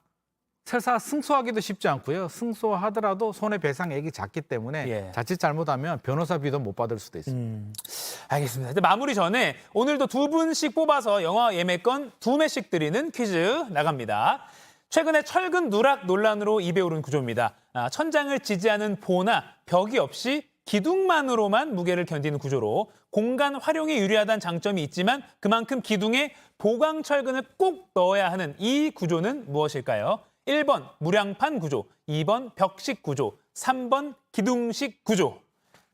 설사 승소하기도 쉽지 않고요. 승소하더라도 손해배상액이 작기 때문에
예.
자칫 잘못하면 변호사비도 못 받을 수도 있습니다.
알겠습니다. 근데 마무리 전에 오늘도 두 분씩 뽑아서 영화 예매권 2매씩 드리는 퀴즈 나갑니다. 최근에 철근 누락 논란으로 입에 오른 구조입니다. 천장을 지지하는 보나 벽이 없이 기둥만으로만 무게를 견디는 구조로 공간 활용에 유리하다는 장점이 있지만 그만큼 기둥에 보강 철근을 꼭 넣어야 하는 이 구조는 무엇일까요? 1번 무량판 구조, 2번 벽식 구조, 3번 기둥식 구조.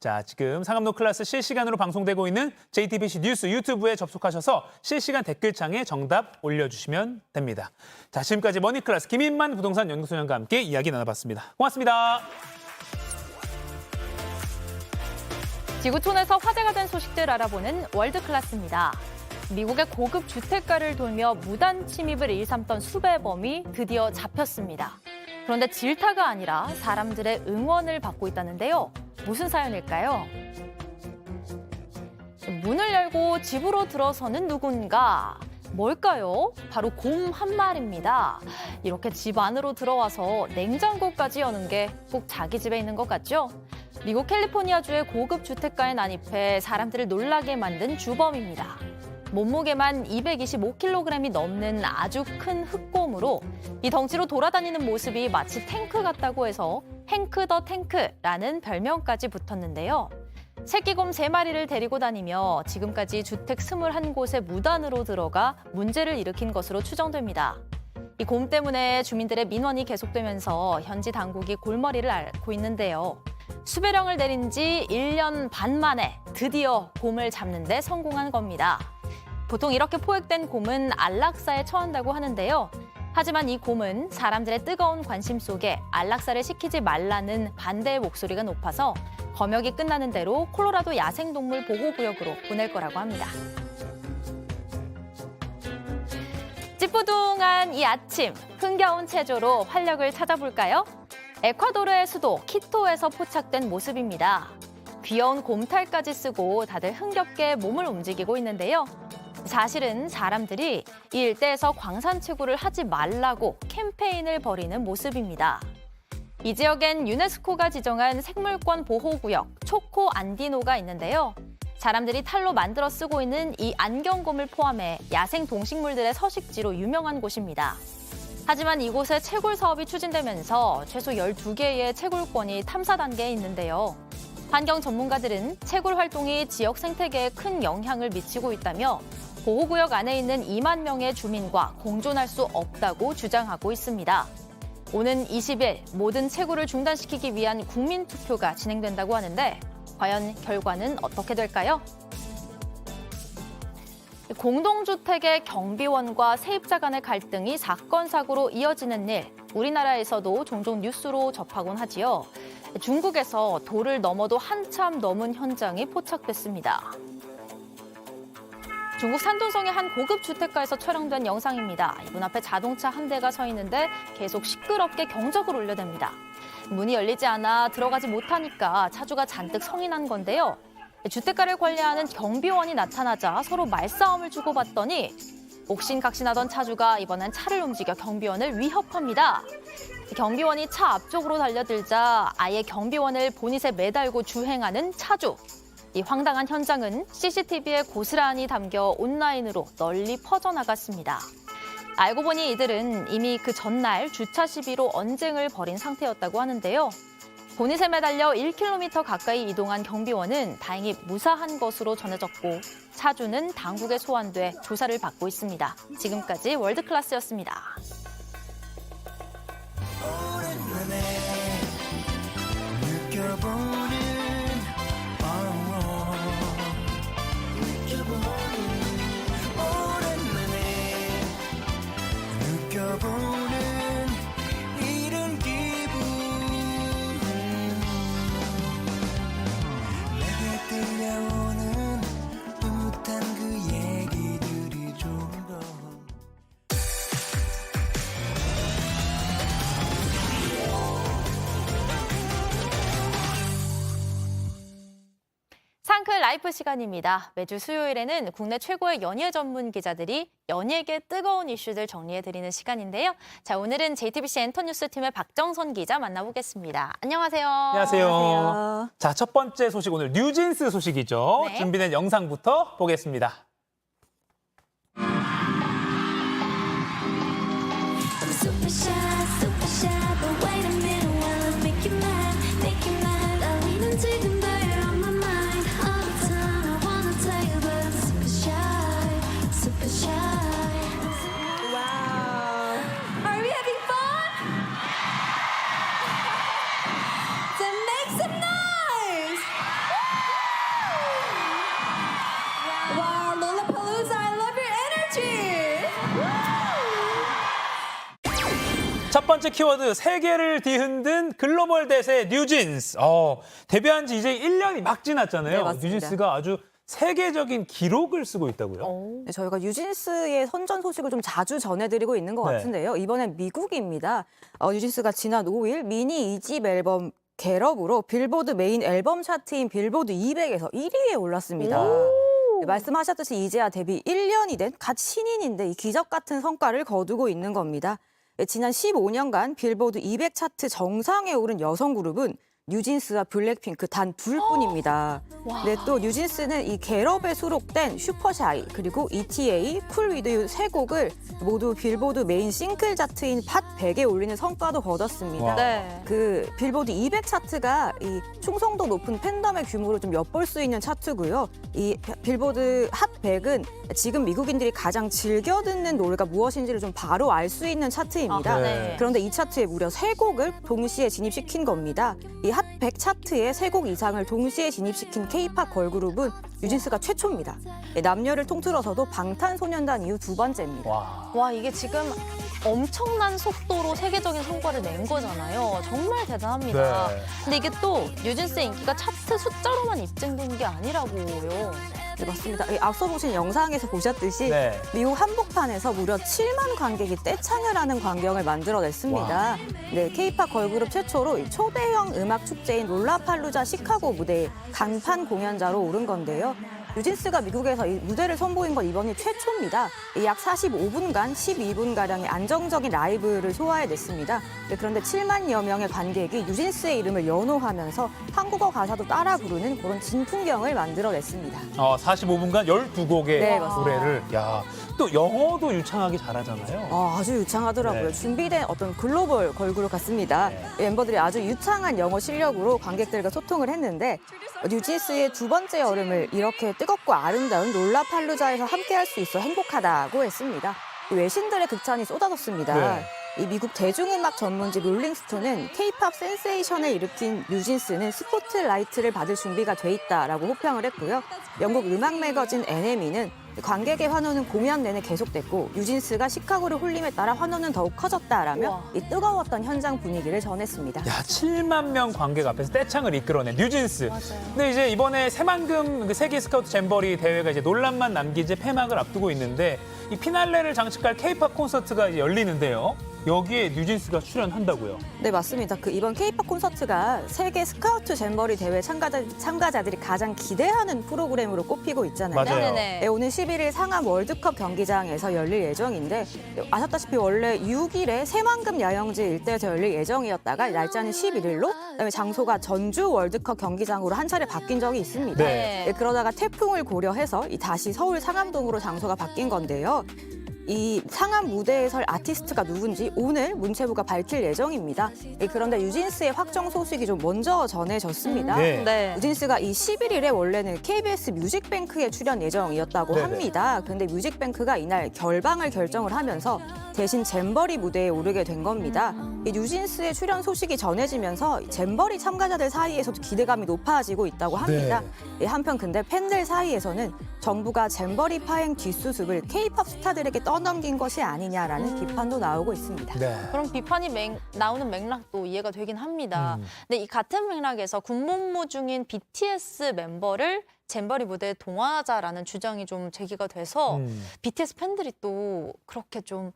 자, 지금 상암로 클래스 실시간으로 방송되고 있는 JTBC 뉴스 유튜브에 접속하셔서 실시간 댓글창에 정답 올려주시면 됩니다. 자, 지금까지 머니클래스 김인만 부동산 연구소장과 함께 이야기 나눠봤습니다. 고맙습니다.
지구촌에서 화제가 된 소식들 알아보는 월드클래스입니다. 미국의 고급 주택가를 돌며 무단 침입을 일삼던 수배범이 드디어 잡혔습니다. 그런데 질타가 아니라 사람들의 응원을 받고 있다는데요. 무슨 사연일까요? 문을 열고 집으로 들어서는 누군가. 뭘까요? 바로 곰 한 마리입니다. 이렇게 집 안으로 들어와서 냉장고까지 여는 게 꼭 자기 집에 있는 것 같죠? 미국 캘리포니아주의 고급 주택가에 난입해 사람들을 놀라게 만든 주범입니다. 몸무게만 225kg이 넘는 아주 큰 흑곰으로 이 덩치로 돌아다니는 모습이 마치 탱크 같다고 해서 행크 더 탱크라는 별명까지 붙었는데요. 새끼곰 3마리를 데리고 다니며 지금까지 주택 21곳에 무단으로 들어가 문제를 일으킨 것으로 추정됩니다. 이 곰 때문에 주민들의 민원이 계속되면서 현지 당국이 골머리를 앓고 있는데요. 수배령을 내린 지 1년 반 만에 드디어 곰을 잡는 데 성공한 겁니다. 보통 이렇게 포획된 곰은 안락사에 처한다고 하는데요. 하지만 이 곰은 사람들의 뜨거운 관심 속에 안락사를 시키지 말라는 반대의 목소리가 높아서 검역이 끝나는 대로 콜로라도 야생동물 보호구역으로 보낼 거라고 합니다. 찌뿌둥한 이 아침, 흥겨운 체조로 활력을 찾아볼까요? 에콰도르의 수도 키토에서 포착된 모습입니다. 귀여운 곰탈까지 쓰고 다들 흥겹게 몸을 움직이고 있는데요. 사실은 사람들이 이 일대에서 광산 채굴을 하지 말라고 캠페인을 벌이는 모습입니다. 이 지역엔 유네스코가 지정한 생물권 보호구역 초코 안디노가 있는데요. 사람들이 탈로 만들어 쓰고 있는 이 안경곰을 포함해 야생 동식물들의 서식지로 유명한 곳입니다. 하지만 이곳에 채굴 사업이 추진되면서 최소 12개의 채굴권이 탐사 단계에 있는데요. 환경 전문가들은 채굴 활동이 지역 생태계에 큰 영향을 미치고 있다며 보호구역 안에 있는 2만 명의 주민과 공존할 수 없다고 주장하고 있습니다. 오는 20일 모든 채굴을 중단시키기 위한 국민투표가 진행된다고 하는데 과연 결과는 어떻게 될까요? 공동주택의 경비원과 세입자 간의 갈등이 사건, 사고로 이어지는 일, 우리나라에서도 종종 뉴스로 접하곤 하지요. 중국에서 도를 넘어도 한참 넘은 현장이 포착됐습니다. 중국 산둥성의 한 고급 주택가에서 촬영된 영상입니다. 문 앞에 자동차 한 대가 서 있는데 계속 시끄럽게 경적을 올려댑니다. 문이 열리지 않아 들어가지 못하니까 차주가 잔뜩 성이 난 건데요. 주택가를 관리하는 경비원이 나타나자 서로 말싸움을 주고받더니 옥신각신하던 차주가 이번엔 차를 움직여 경비원을 위협합니다. 경비원이 차 앞쪽으로 달려들자 아예 경비원을 보닛에 매달고 주행하는 차주. 이 황당한 현장은 CCTV에 고스란히 담겨 온라인으로 널리 퍼져나갔습니다. 알고 보니 이들은 이미 그 전날 주차 시비로 언쟁을 벌인 상태였다고 하는데요. 보닛에 매달려 1km 가까이 이동한 경비원은 다행히 무사한 것으로 전해졌고 차주는 당국에 소환돼 조사를 받고 있습니다. 지금까지 월드클래스였습니다.
이런 기분 내게 들려오는 흐뭇한 그 얘기들이 좋은 걸
상클 라이프 시간입니다. 매주 수요일에는 국내 최고의 연예 전문 기자들이 연예계 뜨거운 이슈들 정리해드리는 시간인데요. 자, 오늘은 JTBC 엔터뉴스 팀의 박정선 기자 만나보겠습니다. 안녕하세요.
안녕하세요. 자, 첫 번째 소식 오늘 뉴진스 소식이죠.
네.
준비된 영상부터 보겠습니다.
Super shy, but wait a minute while I make you mad. 어린은 지금 they're on my mind. All the time I wanna tell you, but I'm super shy.
Wow. Are we having fun? Then make some noise! Wow, Lollapalooza, I love your energy!
첫 번째 키워드, 세계를 뒤흔든 글로벌 대세 뉴진스. 데뷔한 지 이제 1년이 막 지났잖아요.
네, 맞습니다.
뉴진스가 아주 세계적인 기록을 쓰고 있다고요?
네, 저희가 뉴진스의 선전 소식을 좀 자주 전해드리고 있는 것
네.
같은데요. 이번엔 미국입니다. 뉴진스가 지난 5일 미니 2집 앨범 겟업으로 빌보드 메인 앨범 차트인 빌보드 200에서 1위에 올랐습니다. 네, 말씀하셨듯이 이제야 데뷔 1년이 된 갓 신인인데 이 기적 같은 성과를 거두고 있는 겁니다. 네, 지난 15년간 빌보드 200 차트 정상에 오른 여성 그룹은 뉴진스와 블랙핑크 단 둘뿐입니다. 네, 또 뉴진스는 이 겟업에 수록된 슈퍼샤이 그리고 ETA, 쿨 위드 유 세 곡을 모두 빌보드 메인 싱글 차트인 팟 100에 올리는 성과도 거뒀습니다.
와.
네.
그 빌보드 200 차트가 이 충성도 높은 팬덤의 규모를 좀 엿볼 수 있는 차트고요. 이 빌보드 핫 100은 지금 미국인들이 가장 즐겨 듣는 노래가 무엇인지를 좀 바로 알 수 있는 차트입니다.
아, 네.
그런데 이 차트에 무려 3곡을 동시에 진입시킨 겁니다. 이 핫 100 차트에 3곡 이상을 동시에 진입시킨 K-팝 걸그룹은 뉴진스가 최초입니다. 남녀를 통틀어서도 방탄소년단 이후 두 번째입니다.
와.
와, 이게 지금 엄청난 속도로 세계적인 성과를 낸 거잖아요. 정말 대단합니다.
네.
근데 이게 또 뉴진스의 인기가 차트 숫자로만 입증된 게 아니라고요.
네, 맞습니다. 앞서 보신 영상에서 보셨듯이
네.
미국 한복판에서 무려 7만 관객이 떼창을 하는 광경을 만들어냈습니다. 네, K-팝 걸그룹 최초로 이 초대형 음악 축제인 롤라팔루자 시카고 무대에 간판 공연자로 오른 건데요. 뉴진스가 미국에서 이 무대를 선보인 건 이번이 최초입니다. 약 45분간 12분가량의 안정적인 라이브를 소화해냈습니다. 네, 그런데 7만여 명의 관객이 뉴진스의 이름을 연호하면서 한국어 가사도 따라 부르는 그런 진풍경을 만들어냈습니다.
45분간 12곡의
네, 맞습니다.
노래를. 야, 또 영어도 유창하게 잘하잖아요.
아주 유창하더라고요.
네.
준비된 어떤 글로벌 걸그룹 같습니다. 멤버들이 아주 유창한 영어 실력으로 관객들과 소통을 했는데 뉴진스의 두 번째 여름을 이렇게 뜨겁고 아름다운 롤라팔루자에서 함께할 수 있어 행복하다고 했습니다. 외신들의 극찬이 쏟아졌습니다.
네.
이 미국 대중음악 전문지 롤링스톤은 K-팝 센세이션을 일으킨 뉴진스는 스포트라이트를 받을 준비가 돼 있다라고 호평을 했고요. 영국 음악 매거진 NME는 관객의 환호는 공연 내내 계속됐고 뉴진스가 시카고를 홀림에 따라 환호는 더욱 커졌다라며
우와.
이 뜨거웠던 현장 분위기를 전했습니다.
야, 7만 명 관객 앞에서 떼창을 이끌어낸 뉴진스.
맞아요.
근데 이제 이번에 새만금 세계 스카우트 잼버리 대회가 이제 논란만 남긴 채 폐막을 앞두고 있는데 이 피날레를 장식할 K-팝 콘서트가 이제 열리는데요. 여기에 뉴진스가 출연한다고요.
네, 맞습니다. 이번 K-팝 콘서트가 세계 스카우트 잼버리 대회 참가자들이 가장 기대하는 프로그램으로 꼽히고 있잖아요.
맞아요.
네네네.
네, 오늘 11일 상암 월드컵 경기장에서 열릴 예정인데 아셨다시피 원래 6일에 새만금 야영지 일대에서 열릴 예정이었다가 날짜는 11일로 그다음에 장소가 전주 월드컵 경기장으로 한 차례 바뀐 적이 있습니다.
네.
네, 그러다가 태풍을 고려해서 다시 서울 상암동으로 장소가 바뀐 건데요. 이 상암 무대에 설 아티스트가 누군지 오늘 문체부가 밝힐 예정입니다. 그런데 뉴진스의 확정 소식이 좀 먼저 전해졌습니다.
네.
네.
뉴진스가 이 11일에 원래는 KBS 뮤직뱅크에 출연 예정이었다고
네네.
합니다. 그런데 뮤직뱅크가 이날 결방을 결정을 하면서 대신 잼버리 무대에 오르게 된 겁니다. 이 뉴진스의 출연 소식이 전해지면서 잼버리 참가자들 사이에서도 기대감이 높아지고 있다고 합니다. 한편 근데 팬들 사이에서는 정부가 잼버리 파행 뒷수습을 K-팝 스타들에게 떠넘긴 것이 아니냐라는 비판도 나오고 있습니다.
네.
그런 비판이 나오는 맥락도 이해가 되긴 합니다. 근데 이 같은 맥락에서 군복무 중인 BTS 멤버를 잼버리 무대에 동원하자라는 주장이 좀 제기가 돼서 BTS 팬들이 또 그렇게 좀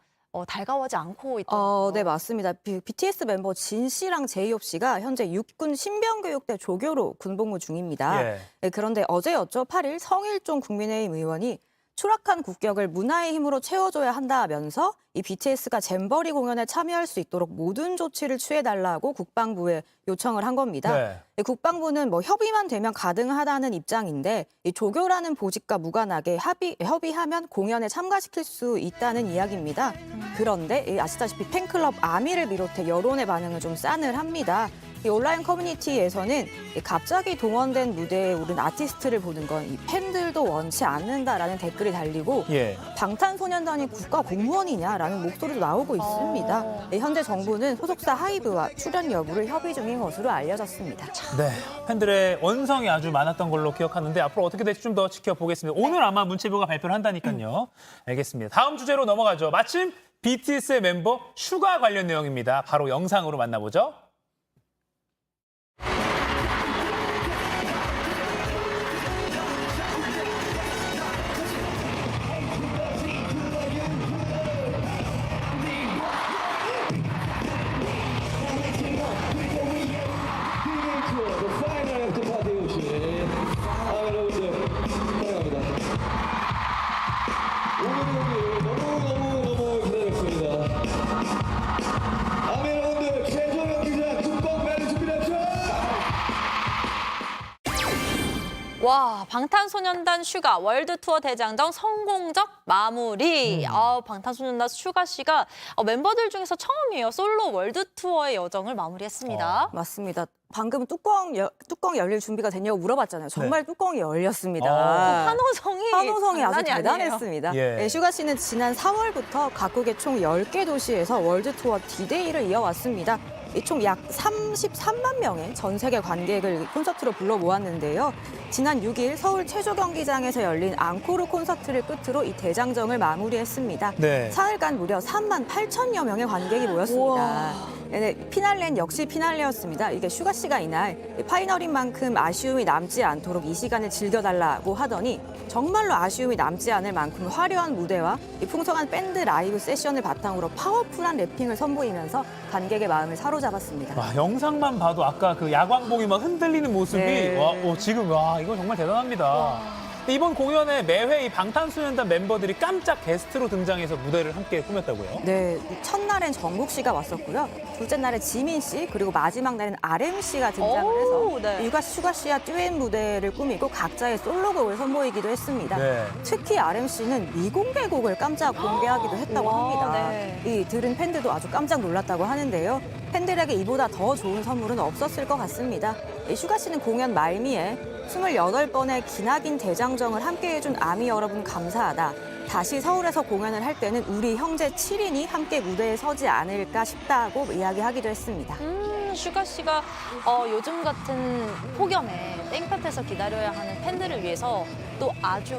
달가워하지 않고 있더라고요.
네, 맞습니다. BTS 멤버 진 씨랑 제이홉 씨가 현재 육군 신병교육대 조교로 군복무 중입니다.
예.
네, 그런데 어제였죠. 8일 성일종 국민의힘 의원이 추락한 국격을 문화의 힘으로 채워줘야 한다면서 이 BTS가 잼버리 공연에 참여할 수 있도록 모든 조치를 취해달라고 국방부에 요청을 한 겁니다.
네.
국방부는 협의만 되면 가능하다는 입장인데 이 조교라는 보직과 무관하게 협의하면 공연에 참가시킬 수 있다는 이야기입니다. 그런데 아시다시피 팬클럽 아미를 비롯해 여론의 반응은 좀 싸늘합니다. 이 온라인 커뮤니티에서는 갑자기 동원된 무대에 오른 아티스트를 보는 건 이 팬들도 원치 않는다라는 댓글이 달리고
예.
방탄소년단이 국가 공무원이냐라는 목소리도 나오고 있습니다. 현재 정부는 소속사 하이브와 출연 여부를 협의 중인 것으로 알려졌습니다.
네, 팬들의 원성이 아주 많았던 걸로 기억하는데 앞으로 어떻게 될지 좀 더 지켜보겠습니다. 오늘 아마 문체부가 발표를 한다니까요. 알겠습니다. 다음 주제로 넘어가죠. 마침 BTS의 member 슈가 관련 내용입니다. 바로 영상으로 만나보죠.
와, 방탄소년단 슈가 월드 투어 대장정 성공적 마무리. 방탄소년단 슈가 씨가 멤버들 중에서 처음이에요. 솔로 월드 투어의 여정을 마무리했습니다.
맞습니다. 방금 뚜껑 열릴 준비가 됐냐고 물어봤잖아요. 정말 뚜껑이 열렸습니다.
환호성이
아주
장난이 아니에요.
대단했습니다.
예.
네, 슈가 씨는 지난 4월부터 각국의 총 10개 도시에서 월드 투어 D-Day를 이어왔습니다. 총 약 33만 명의 전 세계 관객을 콘서트로 불러 모았는데요. 지난 6일 서울 체조 경기장에서 열린 앙코르 콘서트를 끝으로 이 대장정을 마무리했습니다.
네.
사흘간 무려 3만 8천여 명의 관객이 모였습니다. 네, 피날레는 역시 피날레였습니다. 이게 슈가 씨가 이날 파이널인 만큼 아쉬움이 남지 않도록 이 시간을 즐겨달라고 하더니 정말로 아쉬움이 남지 않을 만큼 화려한 무대와 이 풍성한 밴드 라이브 세션을 바탕으로 파워풀한 래핑을 선보이면서 관객의 마음을 사로잡았습니다.
와, 영상만 봐도 아까 그 야광봉이 막 흔들리는 모습이
네.
이거 정말 대단합니다. 이번 공연에 매회 이 방탄소년단 멤버들이 깜짝 게스트로 등장해서 무대를 함께 꾸몄다고요?
네, 첫날엔 정국 씨가 왔었고요. 둘째 날에 지민 씨, 그리고 마지막 날엔 RM 씨가 등장을 해서
네.
슈가 씨와 듀엣 무대를 꾸미고 각자의 솔로곡을 선보이기도 했습니다.
네.
특히 RM 씨는 미공개곡을 깜짝 공개하기도 했다고
와,
합니다.
네.
이 들은 팬들도 아주 깜짝 놀랐다고 하는데요. 팬들에게 이보다 더 좋은 선물은 없었을 것 같습니다. 이 슈가 씨는 공연 말미에 28번의 기나긴 대장정을 함께해준 아미 여러분 감사하다. 다시 서울에서 공연을 할 때는 우리 형제 7인이 함께 무대에 서지 않을까 싶다고 이야기하기도 했습니다.
슈가 씨가 요즘 같은 폭염에 땡볕에서 기다려야 하는 팬들을 위해서 또 아주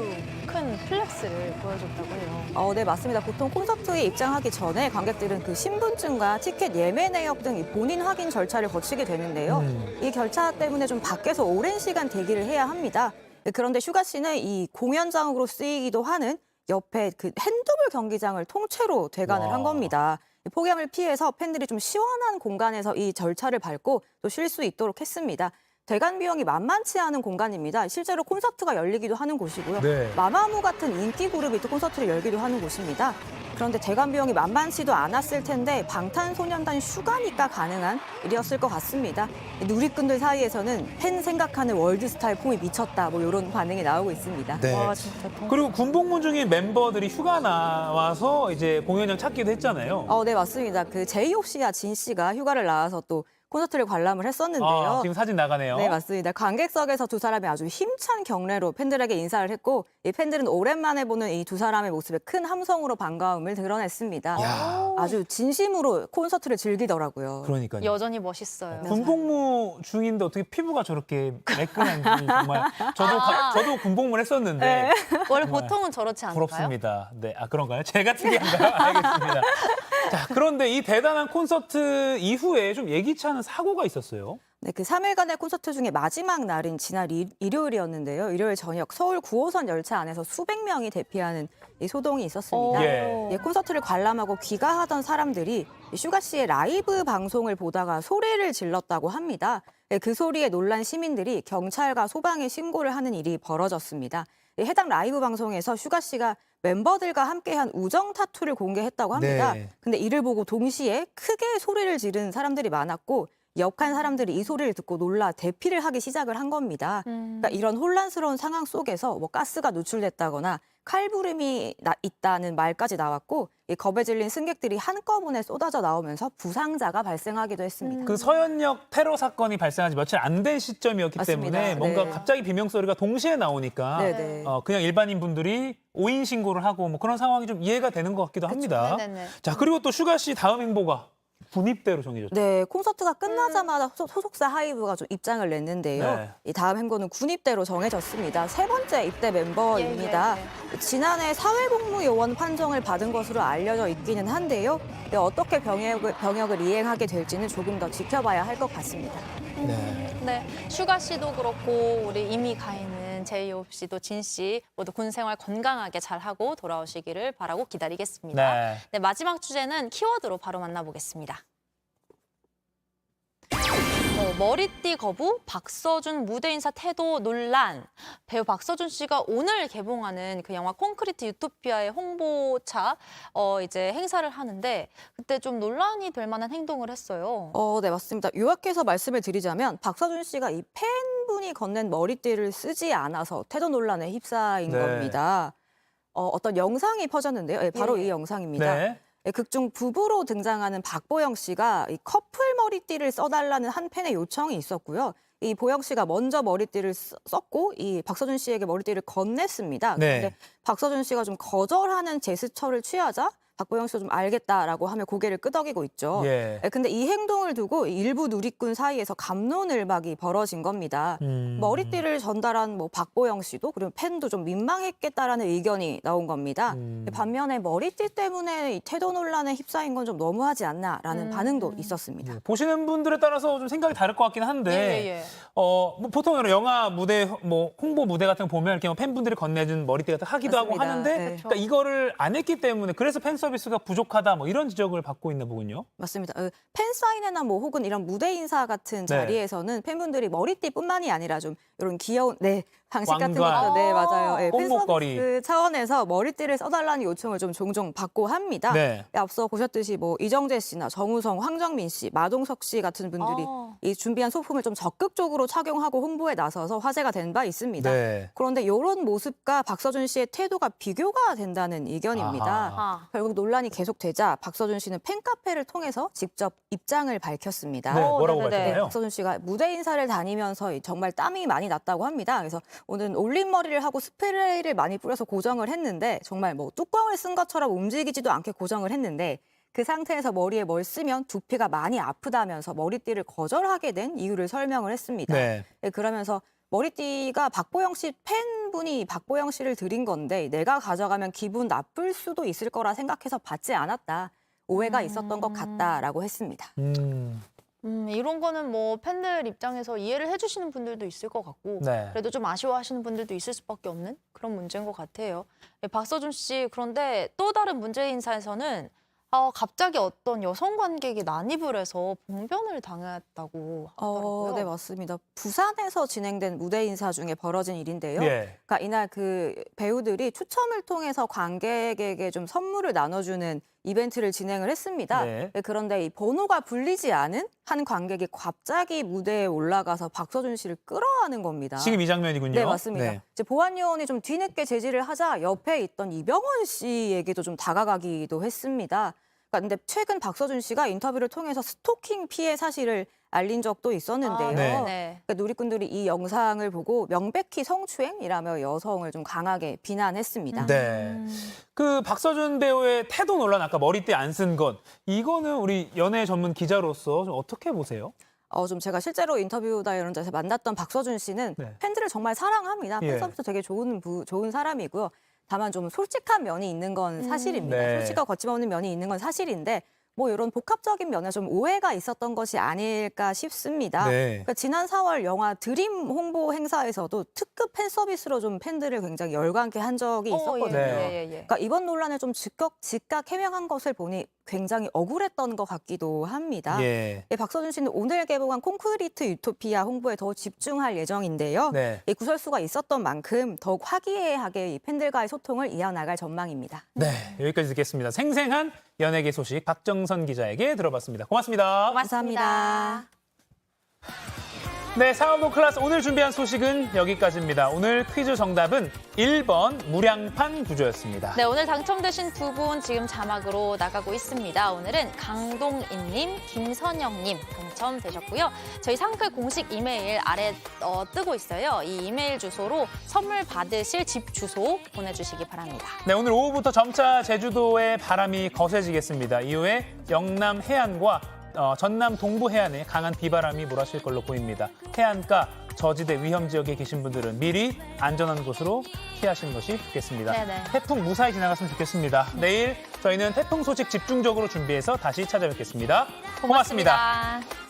큰 플렉스를 보여줬다고 해요.
네, 맞습니다. 보통 콘서트에 입장하기 전에 관객들은 그 신분증과 티켓 예매 내역 등 이 본인 확인 절차를 거치게 되는데요. 이 절차 때문에 좀 밖에서 오랜 시간 대기를 해야 합니다. 그런데 슈가 씨는 이 공연장으로 쓰이기도 하는 옆에 그 핸드볼 경기장을 통째로 대관을 한 겁니다. 폭염을 피해서 팬들이 좀 시원한 공간에서 이 절차를 밟고 또 쉴 수 있도록 했습니다. 대관 비용이 만만치 않은 공간입니다. 실제로 콘서트가 열리기도 하는 곳이고요.
네.
마마무 같은 인기 그룹이 또 콘서트를 열기도 하는 곳입니다. 그런데 대관 비용이 만만치도 않았을 텐데 방탄소년단 슈가니까 가능한 일이었을 것 같습니다. 누리꾼들 사이에서는 팬 생각하는 월드스타의 폼이 미쳤다, 뭐 이런 반응이 나오고 있습니다.
네.
와, 진짜
그리고 군복무 중인 멤버들이 휴가 나와서 이제 공연장 찾기도 했잖아요.
네, 맞습니다. 그 제이홉 씨와 진 씨가 휴가를 나와서 또 콘서트를 관람을 했었는데요.
지금 사진 나가네요.
네, 맞습니다. 관객석에서 두 사람이 아주 힘찬 경례로 팬들에게 인사를 했고, 이 팬들은 오랜만에 보는 이 두 사람의 모습에 큰 함성으로 반가움을 드러냈습니다.
야.
아주 진심으로 콘서트를 즐기더라고요.
그러니까요.
여전히 멋있어요.
군복무 중인데 어떻게 피부가 저렇게 매끈한지 정말 저도 군복무를 했었는데
원래
정말
보통은 저렇지 않을까요?
부럽습니다. 네, 그런가요? 제가 특이한가요? 알겠습니다. 자, 그런데 이 대단한 콘서트 이후에 좀 예기치 않은 사고가 있었어요.
네, 그 3일간의 콘서트 중에 마지막 날인 지난 일요일이었는데요. 일요일 저녁 서울 9호선 열차 안에서 수백 명이 대피하는 이 소동이 있었습니다.
예.
콘서트를 관람하고 귀가하던 사람들이 이 슈가 씨의 라이브 방송을 보다가 소리를 질렀다고 합니다. 그 소리에 놀란 시민들이 경찰과 소방에 신고를 하는 일이 벌어졌습니다. 해당 라이브 방송에서 슈가 씨가 멤버들과 함께한 우정 타투를 공개했다고 합니다.
네.
근데 이를 보고 동시에 크게 소리를 지른 사람들이 많았고, 역한 사람들이 이 소리를 듣고 놀라 대피를 하기 시작을 한 겁니다. 그러니까 이런 혼란스러운 상황 속에서 뭐 가스가 노출됐다거나 칼부림이 있다는 말까지 나왔고, 이 겁에 질린 승객들이 한꺼번에 쏟아져 나오면서 부상자가 발생하기도 했습니다.
그 서현역 테러 사건이 발생한 지 며칠 안 된 시점이었기
맞습니다.
때문에 뭔가
네.
갑자기 비명 소리가 동시에 나오니까
네네.
그냥 일반인 분들이 오인 신고를 하고 뭐 그런 상황이 좀 이해가 되는 것 같기도 합니다.
네네네.
자, 그리고 또 슈가 씨 다음 행보가 군입대로 정해졌죠.
네, 콘서트가 끝나자마자 소속사 하이브가 좀 입장을 냈는데요.
네.
이 다음 행보는 군입대로 정해졌습니다. 세 번째 입대 멤버입니다. 지난해 사회복무요원 판정을 받은 것으로 알려져 있기는 한데요. 어떻게 병역을 이행하게 될지는 조금 더 지켜봐야 할 것 같습니다.
네, 슈가 씨도 그렇고 우리 이미 가 있는 제이홉 씨도 진 씨 모두 군 생활 건강하게 잘하고 돌아오시기를 바라고 기다리겠습니다.
네.
네, 마지막 주제는 키워드로 바로 만나보겠습니다. 머리띠 거부, 박서준 무대 인사 태도 논란. 배우 박서준 씨가 오늘 개봉하는 그 영화 콘크리트 유토피아의 홍보차 이제 행사를 하는데 그때 좀 논란이 될 만한 행동을 했어요.
네, 맞습니다. 요약해서 말씀을 드리자면 박서준 씨가 이 팬분이 건넨 머리띠를 쓰지 않아서 태도 논란에 휩싸인
네.
겁니다. 어떤 영상이 퍼졌는데요. 바로
예.
이 영상입니다.
네.
극중 부부로 등장하는 박보영 씨가 이 커플 머리띠를 써달라는 한 팬의 요청이 있었고요. 이 보영 씨가 먼저 머리띠를 썼고 이 박서준 씨에게 머리띠를 건넸습니다.
네.
그런데 박서준 씨가 좀 거절하는 제스처를 취하자 박보영 씨도 좀 알겠다라고 하며 고개를 끄덕이고 있죠.
예.
근데 이 행동을 두고 일부 누리꾼 사이에서 갑론을박이 벌어진 겁니다. 머리띠를 전달한 뭐 박보영 씨도 그리고 팬도 좀 민망했겠다라는 의견이 나온 겁니다. 반면에 머리띠 때문에 이 태도 논란에 휩싸인 건 좀 너무하지 않나라는 반응도 있었습니다.
보시는 분들에 따라서 좀 생각이 다를 것 같긴 한데
예.
뭐 보통 이런 영화 무대 뭐 홍보 무대 같은 거 보면 이렇게 팬분들이 건네준 머리띠 같은 거 하기도
맞습니다.
하고 하는데
네.
그러니까 이거를 안 했기 때문에 그래서 팬 서비스가 부족하다 뭐 이런 지적을 받고 있나 보군요.
맞습니다. 팬 사인회나 뭐 혹은 이런 무대 인사 같은 자리에서는 팬분들이 머리띠뿐만이 아니라 좀 이런 귀여운 방식 같은
왕관.
것도 맞아요. 팬
꽃목걸이.
서비스 차원에서 머리띠를 써달라는 요청을 좀 종종 받고 합니다.
네.
앞서 보셨듯이 뭐 이정재 씨나 정우성, 황정민 씨, 마동석 씨 같은 분들이 이 준비한 소품을 좀 적극적으로 착용하고 홍보에 나서서 화제가 된 바 있습니다.
네.
그런데 이런 모습과 박서준 씨의 태도가 비교가 된다는 의견입니다.
아.
결국 논란이 계속되자 박서준 씨는 팬카페를 통해서 직접 입장을 밝혔습니다.
네, 뭐라고
네네네.
밝혔나요?
박서준 씨가 무대 인사를 다니면서 정말 땀이 많이 났다고 합니다. 그래서 오늘 올림머리를 하고 스프레이를 많이 뿌려서 고정을 했는데 정말 뭐 뚜껑을 쓴 것처럼 움직이지도 않게 고정을 했는데 그 상태에서 머리에 뭘 쓰면 두피가 많이 아프다면서 머리띠를 거절하게 된 이유를 설명을 했습니다.
네.
그러면서 머리띠가 박보영 씨 팬분이 박보영 씨를 드린 건데 내가 가져가면 기분 나쁠 수도 있을 거라 생각해서 받지 않았다. 오해가 있었던 것 같다라고 했습니다.
이런 거는 뭐 팬들 입장에서 이해를 해주시는 분들도 있을 것 같고
네.
그래도 좀 아쉬워하시는 분들도 있을 수밖에 없는 그런 문제인 것 같아요. 박서준 씨 그런데 또 다른 문제 인사에서는 갑자기 어떤 여성 관객이 난입을 해서 봉변을 당했다고 하더라고요.
네, 맞습니다. 부산에서 진행된 무대 인사 중에 벌어진 일인데요.
예.
그러니까 이날 그 배우들이 추첨을 통해서 관객에게 좀 선물을 나눠주는 이벤트를 진행을 했습니다.
네.
그런데 이 번호가 불리지 않은 한 관객이 갑자기 무대에 올라가서 박서준 씨를 끌어안은 겁니다.
지금 이 장면이군요.
네, 맞습니다.
네.
이제 보안 요원이 좀 뒤늦게 제지를 하자 옆에 있던 이병헌 씨에게도 좀 다가가기도 했습니다. 그런데 최근 박서준 씨가 인터뷰를 통해서 스토킹 피해 사실을 알린 적도 있었는데요.
네.
그러니까 누리꾼들이 이 영상을 보고 명백히 성추행이라며 여성을 좀 강하게 비난했습니다.
네. 그 박서준 배우의 태도 논란 아까 머리띠 안 쓴 것 이거는 우리 연예 전문 기자로서 좀 어떻게 보세요?
좀 제가 실제로 인터뷰나 이런 데서 만났던 박서준 씨는
네.
팬들을 정말 사랑합니다.
예.
팬 서비스 되게 좋은 사람이고요. 다만 좀 솔직한 면이 있는 건 사실입니다.
네.
솔직하고 거침없는 면이 있는 건 사실인데 뭐 이런 복합적인 면에 좀 오해가 있었던 것이 아닐까 싶습니다.
네.
그러니까 지난 4월 영화 드림 홍보 행사에서도 특급 팬 서비스로 좀 팬들을 굉장히 열광케 한 적이 있었거든요.
네.
그러니까 이번 논란을 좀 즉각 해명한 것을 보니 굉장히 억울했던 것 같기도 합니다.
예.
박서준 씨는 오늘 개봉한 콘크리트 유토피아 홍보에 더 집중할 예정인데요.
네.
이 구설수가 있었던 만큼 더욱 화기애애하게 이 팬들과의 소통을 이어나갈 전망입니다.
네, 여기까지 듣겠습니다. 생생한 연예계 소식 박정선 기자에게 들어봤습니다. 고맙습니다.
감사합니다.
네, 사업부 클래스 오늘 준비한 소식은 여기까지입니다. 오늘 퀴즈 정답은 1번 무량판 구조였습니다.
네, 오늘 당첨되신 두 분 지금 자막으로 나가고 있습니다. 오늘은 강동인님, 김선영님 당첨되셨고요. 저희 상클 공식 이메일 아래 뜨고 있어요. 이 이메일 주소로 선물 받으실 집 주소 보내주시기 바랍니다.
네, 오늘 오후부터 점차 제주도의 바람이 거세지겠습니다. 이후에 영남 해안과 전남 동부 해안에 강한 비바람이 몰아칠 걸로 보입니다. 해안가, 저지대 위험 지역에 계신 분들은 미리 안전한 곳으로 피하시는 것이 좋겠습니다.
네네.
태풍 무사히 지나갔으면 좋겠습니다. 내일 저희는 태풍 소식 집중적으로 준비해서 다시 찾아뵙겠습니다. 고맙습니다.
고맙습니다.